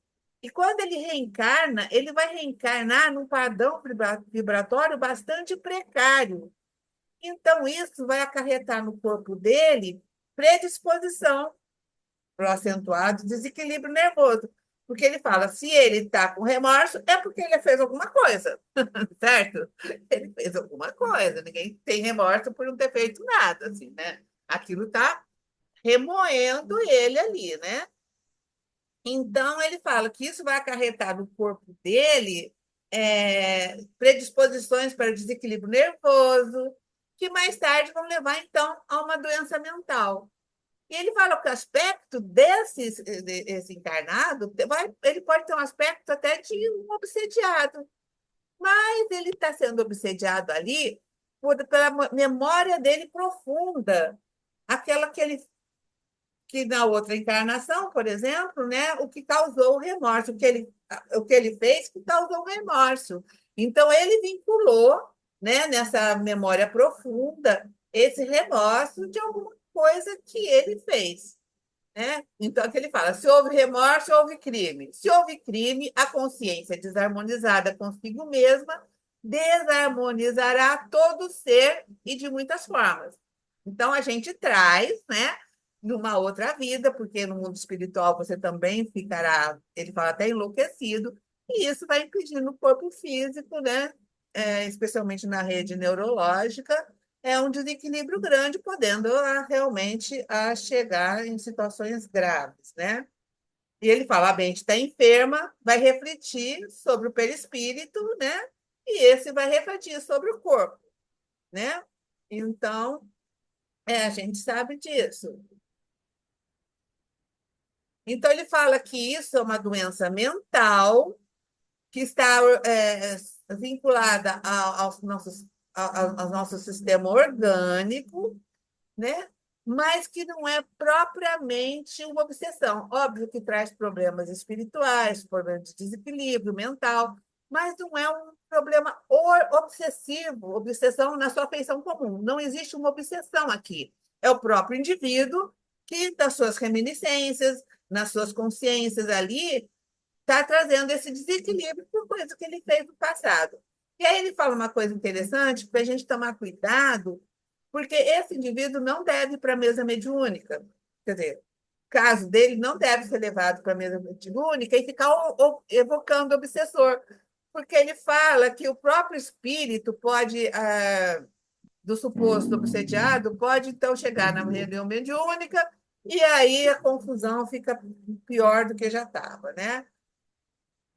E quando ele reencarna, ele vai reencarnar num padrão vibratório bastante precário. Então, isso vai acarretar no corpo dele predisposição para o acentuado desequilíbrio nervoso. Porque ele fala, se ele está com remorso, é porque ele fez alguma coisa, certo? Ele fez alguma coisa. Ninguém tem remorso por não ter feito nada, assim, né? Aquilo está remoendo ele ali, né? Então, ele fala que isso vai acarretar no corpo dele predisposições para desequilíbrio nervoso, que mais tarde vão levar, então, a uma doença mental. E ele fala que o aspecto desse encarnado, ele pode ter um aspecto até de um obsediado, mas ele está sendo obsediado ali pela memória dele profunda, aquela que na outra encarnação, por exemplo, né, o que causou o remorso, o que ele fez que causou o remorso. Então, ele vinculou, né, nessa memória profunda esse remorso de alguma coisa que ele fez. Né? Então, aqui ele fala: se houve remorso, houve crime. Se houve crime, a consciência desarmonizada consigo mesma desarmonizará todo o ser e de muitas formas. Então, a gente traz, né, numa outra vida, porque no mundo espiritual você também ficará, ele fala, até enlouquecido, e isso vai impedir no corpo físico, né, especialmente na rede neurológica, um desequilíbrio grande, podendo realmente chegar em situações graves, né? E ele fala, a mente está enferma, vai refletir sobre o perispírito, né? E esse vai refletir sobre o corpo, né? Então, a gente sabe disso. Então, ele fala que isso é uma doença mental que está vinculada ao nosso sistema orgânico, né? Mas que não é propriamente uma obsessão. Óbvio que traz problemas espirituais, problemas de desequilíbrio mental, mas não é um problema obsessivo, obsessão na sua feição comum. Não existe uma obsessão aqui. É o próprio indivíduo que, das suas reminiscências, nas suas consciências ali, está trazendo esse desequilíbrio por coisa que ele fez no passado. E aí ele fala uma coisa interessante para a gente tomar cuidado, porque esse indivíduo não deve ir para a mesa mediúnica. Quer dizer, o caso dele não deve ser levado para a mesa mediúnica e ficar evocando o obsessor, porque ele fala que o próprio espírito pode, do suposto obsediado, pode então chegar na reunião mediúnica e aí a confusão fica pior do que já estava, né?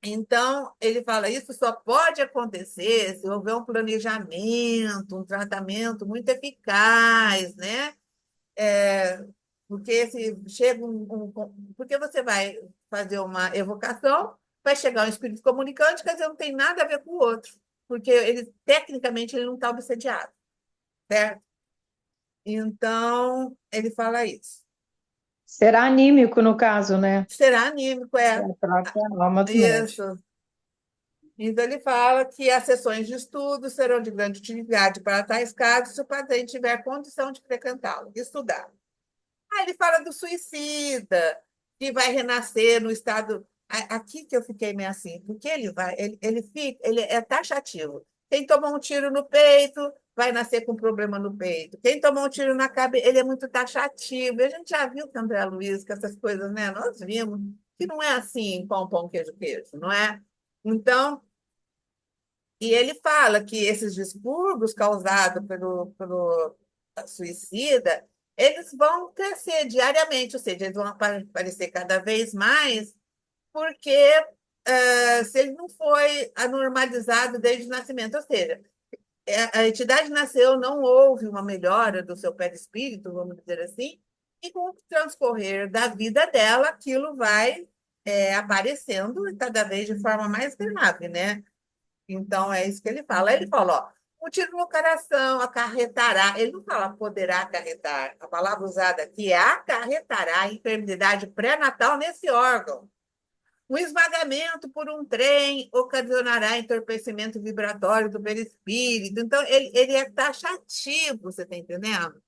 Então, ele fala, isso só pode acontecer se houver um planejamento, um tratamento muito eficaz, né? Porque se chega porque você vai fazer uma evocação, vai chegar um espírito comunicante, quer dizer, não tem nada a ver com o outro, porque ele, tecnicamente, ele não está obsediado, certo? Então, ele fala isso. Será anímico, no caso, né? Será anímico, É a própria alma do médium. isso. Então, ele fala que as sessões de estudo serão de grande utilidade para tais casos se o paciente tiver condição de frequentá-lo, estudar. Aí ele fala do suicida, que vai renascer no estado. Aqui que eu fiquei meio assim, porque ele é taxativo. Quem tomou um tiro no peito vai nascer com problema no peito. Quem tomou um tiro na cabeça, ele é muito taxativo. E a gente já viu com André Luiz, com essas coisas, né? Nós vimos que não é assim, pão, pão, queijo, queijo, não é? Então, e ele fala que esses distúrbios causados pelo suicida, eles vão crescer diariamente, ou seja, eles vão aparecer cada vez mais, porque se ele não foi anormalizado desde o nascimento, ou seja, a entidade nasceu, não houve uma melhora do seu perispírito, vamos dizer assim, e com o transcorrer da vida dela, aquilo vai aparecendo cada vez de forma mais grave, né? Então, é isso que ele fala. Ele fala, ó, um tiro no coração, acarretará. Ele não fala poderá acarretar. A palavra usada aqui é acarretará enfermidade pré-natal nesse órgão. O esmagamento por um trem ocasionará entorpecimento vibratório do perispírito. Então, ele é taxativo, você está entendendo?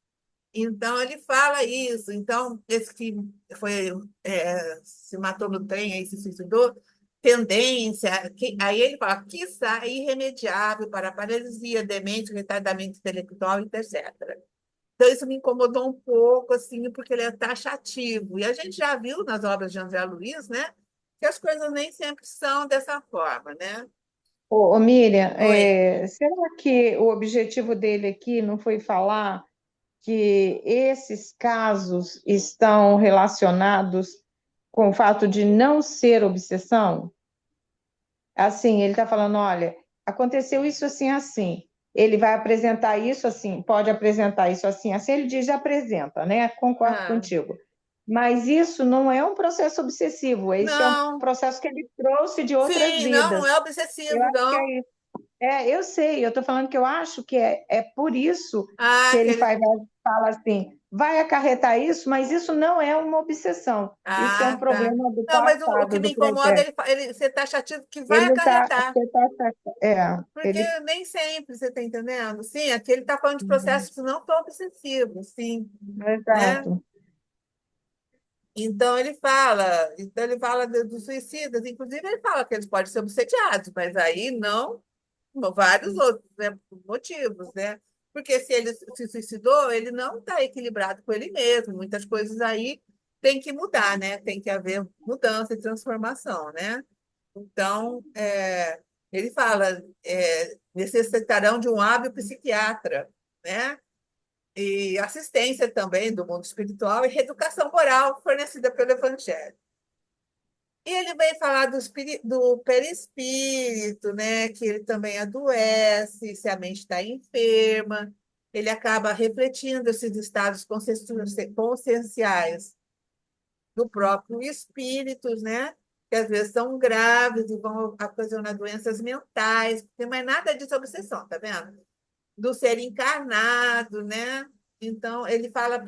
Então, ele fala isso. Então, esse que foi, se matou no trem, aí se suicidou, tendência, aí ele fala, quiçá irremediável para paralisia, demência, retardamento intelectual, etc. Então, isso me incomodou um pouco, assim, porque ele é taxativo. E a gente já viu nas obras de André Luiz, né, que as coisas nem sempre são dessa forma, né? Ô, Miriam, Oi. será que o objetivo dele aqui não foi falar que esses casos estão relacionados com o fato de não ser obsessão? Assim, ele está falando, olha, aconteceu isso assim, assim. Ele vai apresentar isso assim, pode apresentar isso assim, assim. Ele diz, apresenta, né? Concordo Ah, contigo. Mas isso não é um processo obsessivo, esse é um não, processo que ele trouxe de outras sim, não, não vidas. é Eu obsessivo, acho que não. é isso. Eu sei, eu estou falando que eu acho que é por isso que Ah, que ele ele... fala assim, vai acarretar isso, mas isso não é uma obsessão. Isso é um Ah, tá. problema do Não, mas o que passado, me do incomoda, presente. você está chateado que vai Ele está, acarretar. você tá, Porque ele, nem sempre, você está entendendo? Sim, aqui ele está falando de processos não tão obsessivos, sim, né? exato. Então ele fala dos suicidas, inclusive ele fala que eles podem ser obsediados, mas aí não, vários outros, né, motivos, né? Porque se ele se suicidou, ele não está equilibrado com ele mesmo. Muitas coisas aí tem que mudar, né? Tem que haver mudança e transformação, né? Então, ele fala, necessitarão de um hábil psiquiatra, né? E assistência também do mundo espiritual e reeducação moral fornecida pelo Evangelho. E ele vem falar do perispírito, né? Que ele também adoece, se a mente está enferma. Ele acaba refletindo esses estados conscienciais do próprio espírito, né? Que às vezes são graves e vão ocasionar doenças mentais. Não tem mais nada disso obsessão, tá vendo? Do ser encarnado, né? Então, ele fala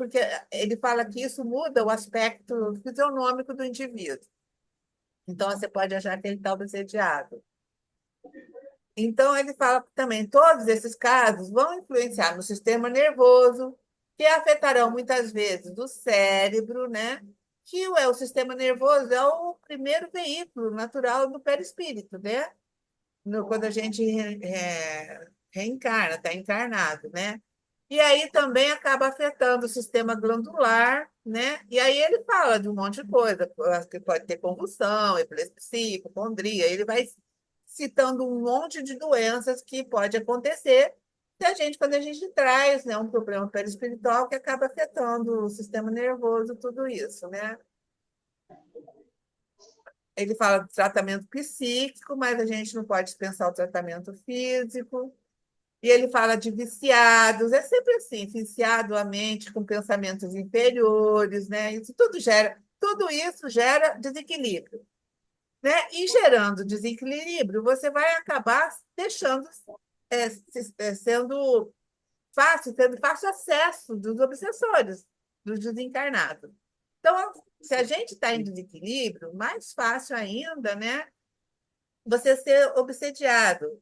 que isso muda o aspecto fisionômico do indivíduo. Então, você pode achar que ele está obsediado. Então, ele fala também, todos esses casos vão influenciar no sistema nervoso, que afetarão muitas vezes o cérebro, né? Que o sistema nervoso é o primeiro veículo natural do perispírito, né? Quando a gente reencarna, está encarnado, né? E aí também acaba afetando o sistema glandular, né? E aí ele fala de um monte de coisa, que pode ter convulsão, epilepsia, hipocondria, ele vai citando um monte de doenças que pode acontecer quando a gente traz, né, um problema perispiritual que acaba afetando o sistema nervoso, tudo isso, né? Ele fala do tratamento psíquico, mas a gente não pode dispensar o tratamento físico. E ele fala de viciados, é sempre assim, viciado a mente com pensamentos inferiores, né? Tudo isso gera desequilíbrio, né? E gerando desequilíbrio, você vai acabar deixando tendo fácil acesso dos obsessores, dos desencarnados. Então, se a gente está em desequilíbrio, mais fácil ainda, né? Você ser obsediado.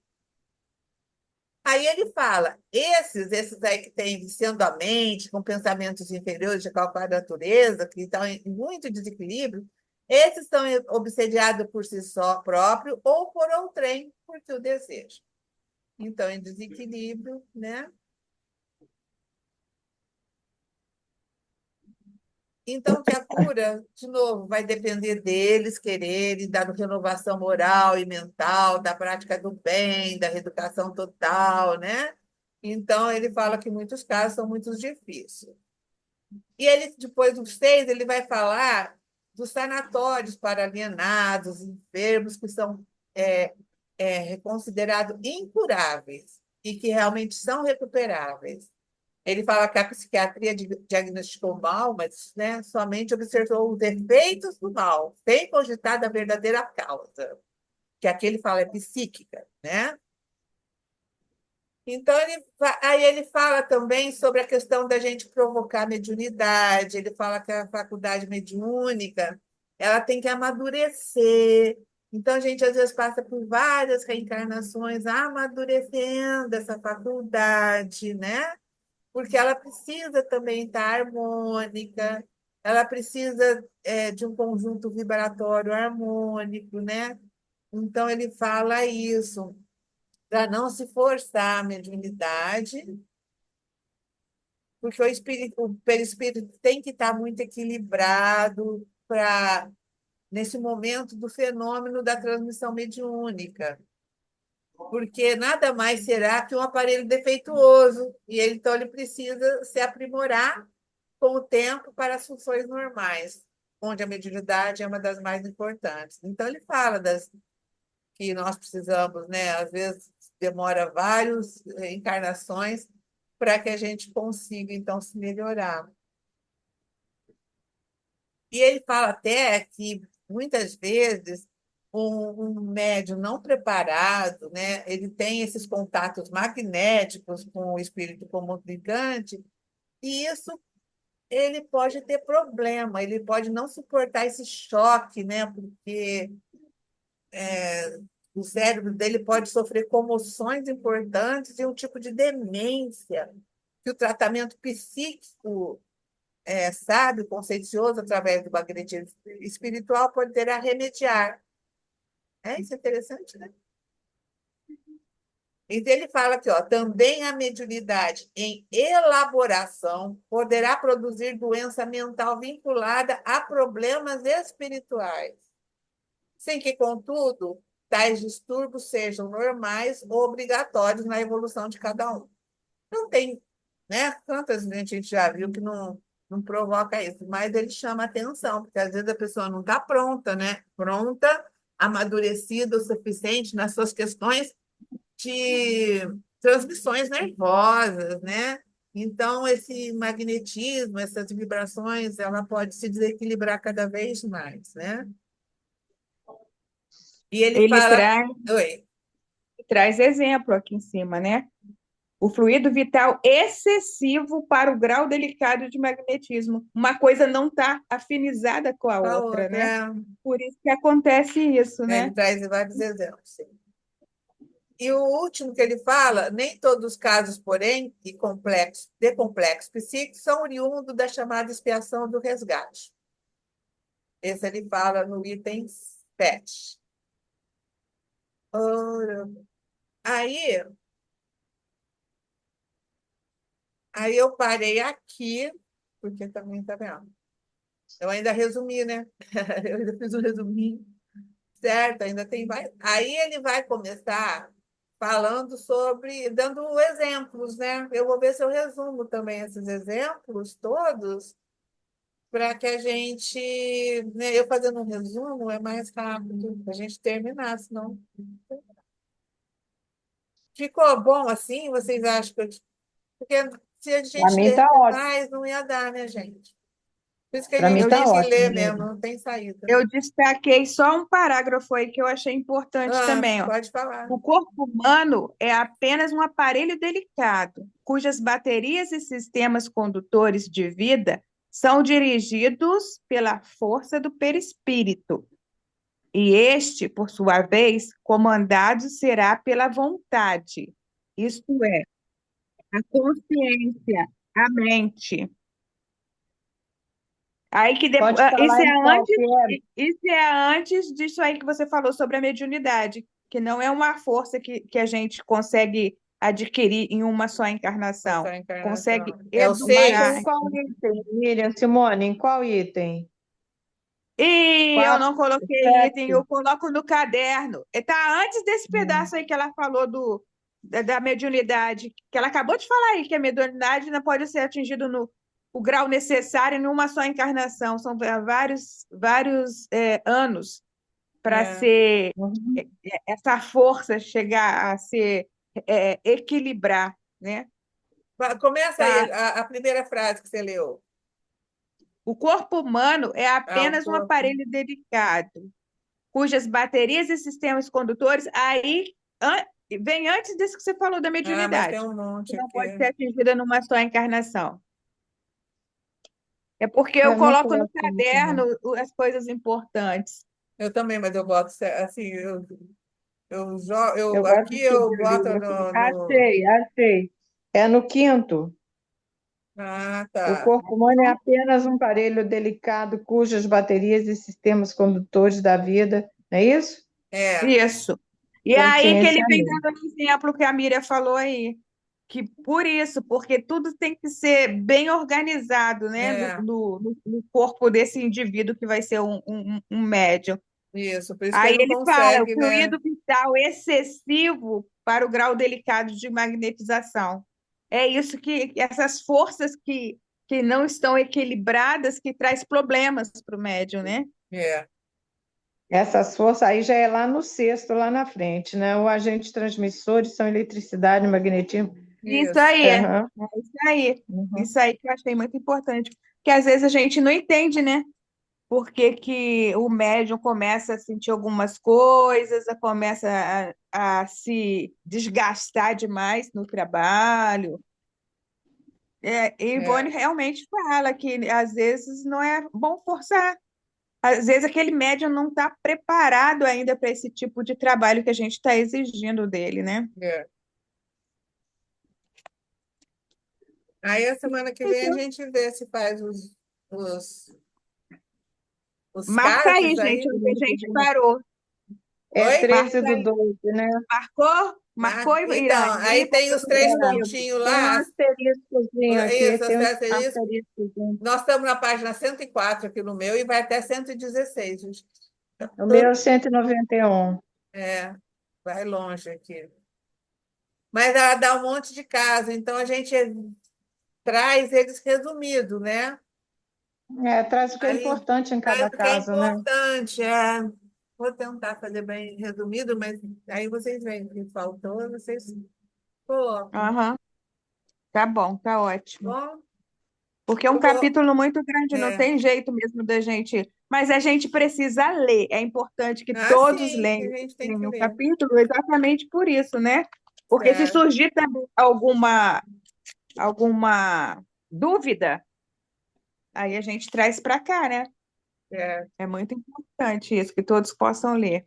Aí ele fala, esses aí que têm viciando a mente, com pensamentos inferiores de qualquer natureza, que estão em muito desequilíbrio, esses estão obsediados por si só próprio ou por outrem, porque o desejam. Então, em desequilíbrio, né? Então, que a cura, de novo, vai depender deles quererem, da renovação moral e mental, da prática do bem, da reeducação total, né? Então, ele fala que muitos casos são muito difíceis. E ele, depois dos 6, ele vai falar dos sanatórios para alienados, enfermos que são considerados incuráveis e que realmente são recuperáveis. Ele fala que a psiquiatria diagnosticou mal, mas, né, somente observou os efeitos do mal, sem cogitar da verdadeira causa, que aqui ele fala é psíquica, né? Então, aí ele fala também sobre a questão da gente provocar mediunidade, ele fala que a faculdade mediúnica ela tem que amadurecer. Então, a gente às vezes passa por várias reencarnações amadurecendo essa faculdade, né? Porque ela precisa também estar harmônica, ela precisa de um conjunto vibratório harmônico, né? Então, ele fala isso para não se forçar a mediunidade, porque o perispírito tem que estar muito equilibrado para nesse momento do fenômeno da transmissão mediúnica, porque nada mais será que um aparelho defeituoso, e então ele precisa se aprimorar com o tempo para as funções normais, onde a mediunidade é uma das mais importantes. Então ele fala que nós precisamos, né? Às vezes demora várias encarnações para que a gente consiga, então, se melhorar. E ele fala até que, muitas vezes, um médium não preparado, né? Ele tem esses contatos magnéticos com o espírito comunicante, e isso ele pode ter problema, ele pode não suportar esse choque, né? Porque o cérebro dele pode sofrer comoções importantes e um tipo de demência que o tratamento psíquico, sábio, consciencioso, através do magnetismo espiritual, poderá remediar. Isso é interessante, né? Então, ele fala aqui, ó, também a mediunidade em elaboração poderá produzir doença mental vinculada a problemas espirituais, sem que, contudo, tais distúrbios sejam normais ou obrigatórios na evolução de cada um. Não tem, né? Quantas gente a gente já viu que não provoca isso, mas ele chama atenção, porque às vezes a pessoa não está pronta, né? Pronta, amadurecida o suficiente nas suas questões de transmissões nervosas, né? Então, esse magnetismo, essas vibrações, ela pode se desequilibrar cada vez mais, né? E ele Ele fala. Oi. traz exemplo aqui em cima, né? O fluido vital excessivo para o grau delicado de magnetismo. Uma coisa não está afinizada com a outra, né? Por isso que acontece isso, né? Ele traz vários exemplos, sim. E o último que ele fala, nem todos os casos, porém, de complexo psíquico são oriundos da chamada expiação do resgate. Esse ele fala no item 7. Aí eu parei aqui, porque também está vendo. Eu ainda resumi, né? Eu ainda fiz um resuminho. Certo, ainda tem. Aí ele vai começar falando sobre, dando exemplos, né? Eu vou ver se eu resumo também esses exemplos todos, para que a gente, né, eu fazendo um resumo é mais rápido para a gente terminar, senão. Ficou bom assim? Vocês acham que. Porque se a Para gente mim lesse está ótimo. mais, não ia dar, né, gente? Por isso que a Para mim gente está tem que ótimo, ler mesmo, Nina. não tem saída. Eu destaquei só um parágrafo aí que eu achei importante também, ó. Pode falar. O corpo humano é apenas um aparelho delicado, cujas baterias e sistemas condutores de vida são dirigidos pela força do perispírito. E este, por sua vez, comandado será pela vontade, isto é, a consciência, a mente. Aí que depois, Pode falar então, isso é antes disso aí que você falou sobre a mediunidade, que não é uma força que a gente consegue adquirir em uma só encarnação. Consegue É o educar. Em qual item, Miriam Simone? Em qual item? E eu não coloquei 7. item, eu coloco no caderno. Está antes desse pedaço aí que ela falou da mediunidade, que ela acabou de falar aí, que a mediunidade não pode ser atingida no o grau necessário em uma só encarnação. São vários anos para ser essa força chegar a se equilibrar, né? Começa aí a primeira frase que você leu. O corpo humano é apenas um aparelho delicado, cujas baterias e sistemas condutores, aí, vem antes disso que você falou da Mas tem mediunidade, um que monte não pode aqui. ser atingida numa só encarnação. É porque eu Eu não coloco no coloco isso, não. caderno as coisas importantes. Eu também, mas eu boto assim, Eu gosto aqui de eu seguir o boto livro assim. no... Achei. É no quinto. Ah, O tá. corpo humano é apenas um aparelho delicado cujas baterias e sistemas condutores da vida, não é isso? É, Isso. E aí que ele Consciência vem mente. dando o exemplo que a Miriam falou aí, que por isso, porque tudo tem que ser bem organizado, né, é, no corpo desse indivíduo que vai ser um médium. isso. Por isso que Aí ele não ele fala, o consegue, né? fluido vital excessivo para o grau delicado de magnetização. É isso que, essas forças que não estão equilibradas, que traz problemas para o médium, né? É, Essas forças aí já é lá no sexto, lá na frente, né? O agente transmissores são eletricidade, magnetismo. Isso isso. aí, Aham, isso aí. uhum. Isso aí que eu achei muito importante. Porque às vezes a gente não entende, né? Por que que o médium começa a sentir algumas coisas, começa a se desgastar demais no trabalho. E É, Ivone realmente fala que às vezes não é bom forçar. Às vezes aquele médium não está preparado ainda para esse tipo de trabalho que a gente está exigindo dele, né? é. Aí a semana que vem a gente vê se faz os, os Marca aí, casos gente, aí. onde a gente parou. É Oi? 13 Marca do aí. 12, né? Marcou? Marcou, Então, Irane? aí Aí, tem marcou os para três comigo. pontinhos Tem um lá. asteriscozinho aqui, Isso, tem um acesso a isso. asteriscozinho. Nós estamos na página 104 aqui no meu e vai até 116. O meu é 191. É, vai longe aqui. Mas ela dá um monte de casos, então a gente traz eles resumidos, né? É, traz o que é Aí importante em traz cada o que é caso, né? importante. É. Vou tentar fazer bem resumido, mas aí vocês veem o que faltou, vocês colocam. Aham, tá bom, tá ótimo. Bom, Porque é um eu vou. capítulo muito grande, não É. tem jeito mesmo da gente. Mas a gente precisa ler. É importante que Ah, todos sim, a leiam gente tem que o ler. capítulo exatamente por isso, né? Porque se Certo. surgir também alguma dúvida, aí a gente traz para cá, né? É. É muito importante isso, que todos possam ler.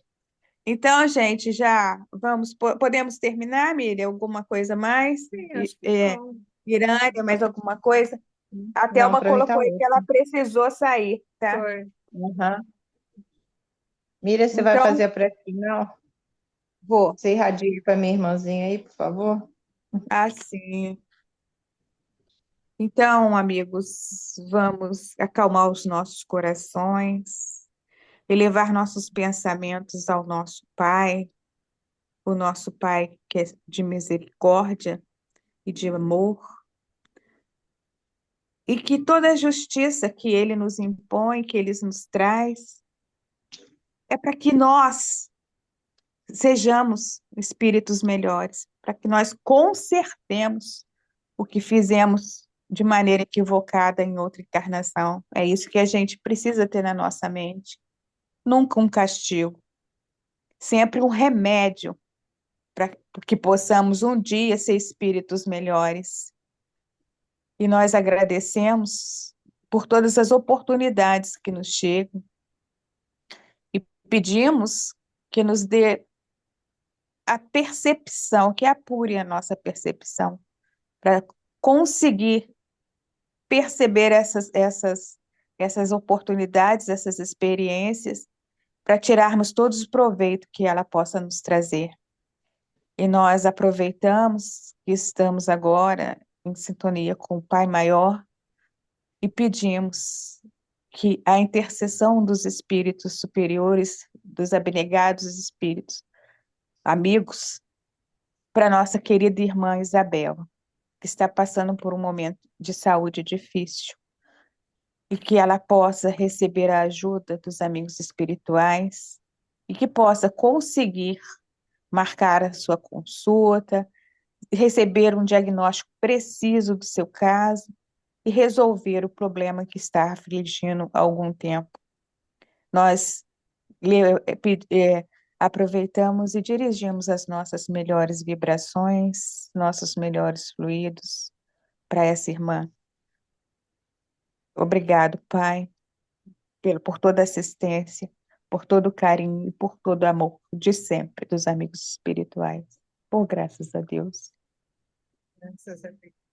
Então, gente, já vamos, podemos terminar, Miriam? Alguma coisa mais? Sim, acho que bom. Irânia, mais alguma coisa? A Não, Thelma para mim tá colocou aí que ela ótimo. precisou sair, tá? Foi. Uhum. Miriam, você vai Então, fazer a prece final? vou. Você irradia para minha irmãzinha aí, por favor? Assim. Então, amigos, vamos acalmar os nossos corações, elevar nossos pensamentos ao nosso Pai, o nosso Pai que é de misericórdia e de amor, e que toda a justiça que Ele nos impõe, que Ele nos traz, é para que nós sejamos espíritos melhores, para que nós consertemos o que fizemos de maneira equivocada em outra encarnação. É isso que a gente precisa ter na nossa mente. Nunca um castigo, sempre um remédio para que possamos um dia ser espíritos melhores. E nós agradecemos por todas as oportunidades que nos chegam e pedimos que nos dê a percepção, que apure a nossa percepção, para conseguir perceber essas oportunidades, essas experiências, para tirarmos todos os proveitos que ela possa nos trazer. E nós aproveitamos que estamos agora em sintonia com o Pai Maior e pedimos que a intercessão dos espíritos superiores, dos abnegados espíritos, amigos, para nossa querida irmã Isabel, que está passando por um momento de saúde difícil, e que ela possa receber a ajuda dos amigos espirituais e que possa conseguir marcar a sua consulta, receber um diagnóstico preciso do seu caso e resolver o problema que está afligindo há algum tempo. Nós aproveitamos e dirigimos as nossas melhores vibrações, nossos melhores fluidos para essa irmã. Obrigado, Pai, por toda a assistência, por todo o carinho e por todo o amor de sempre dos amigos espirituais. Por graças a Deus. Graças a Deus.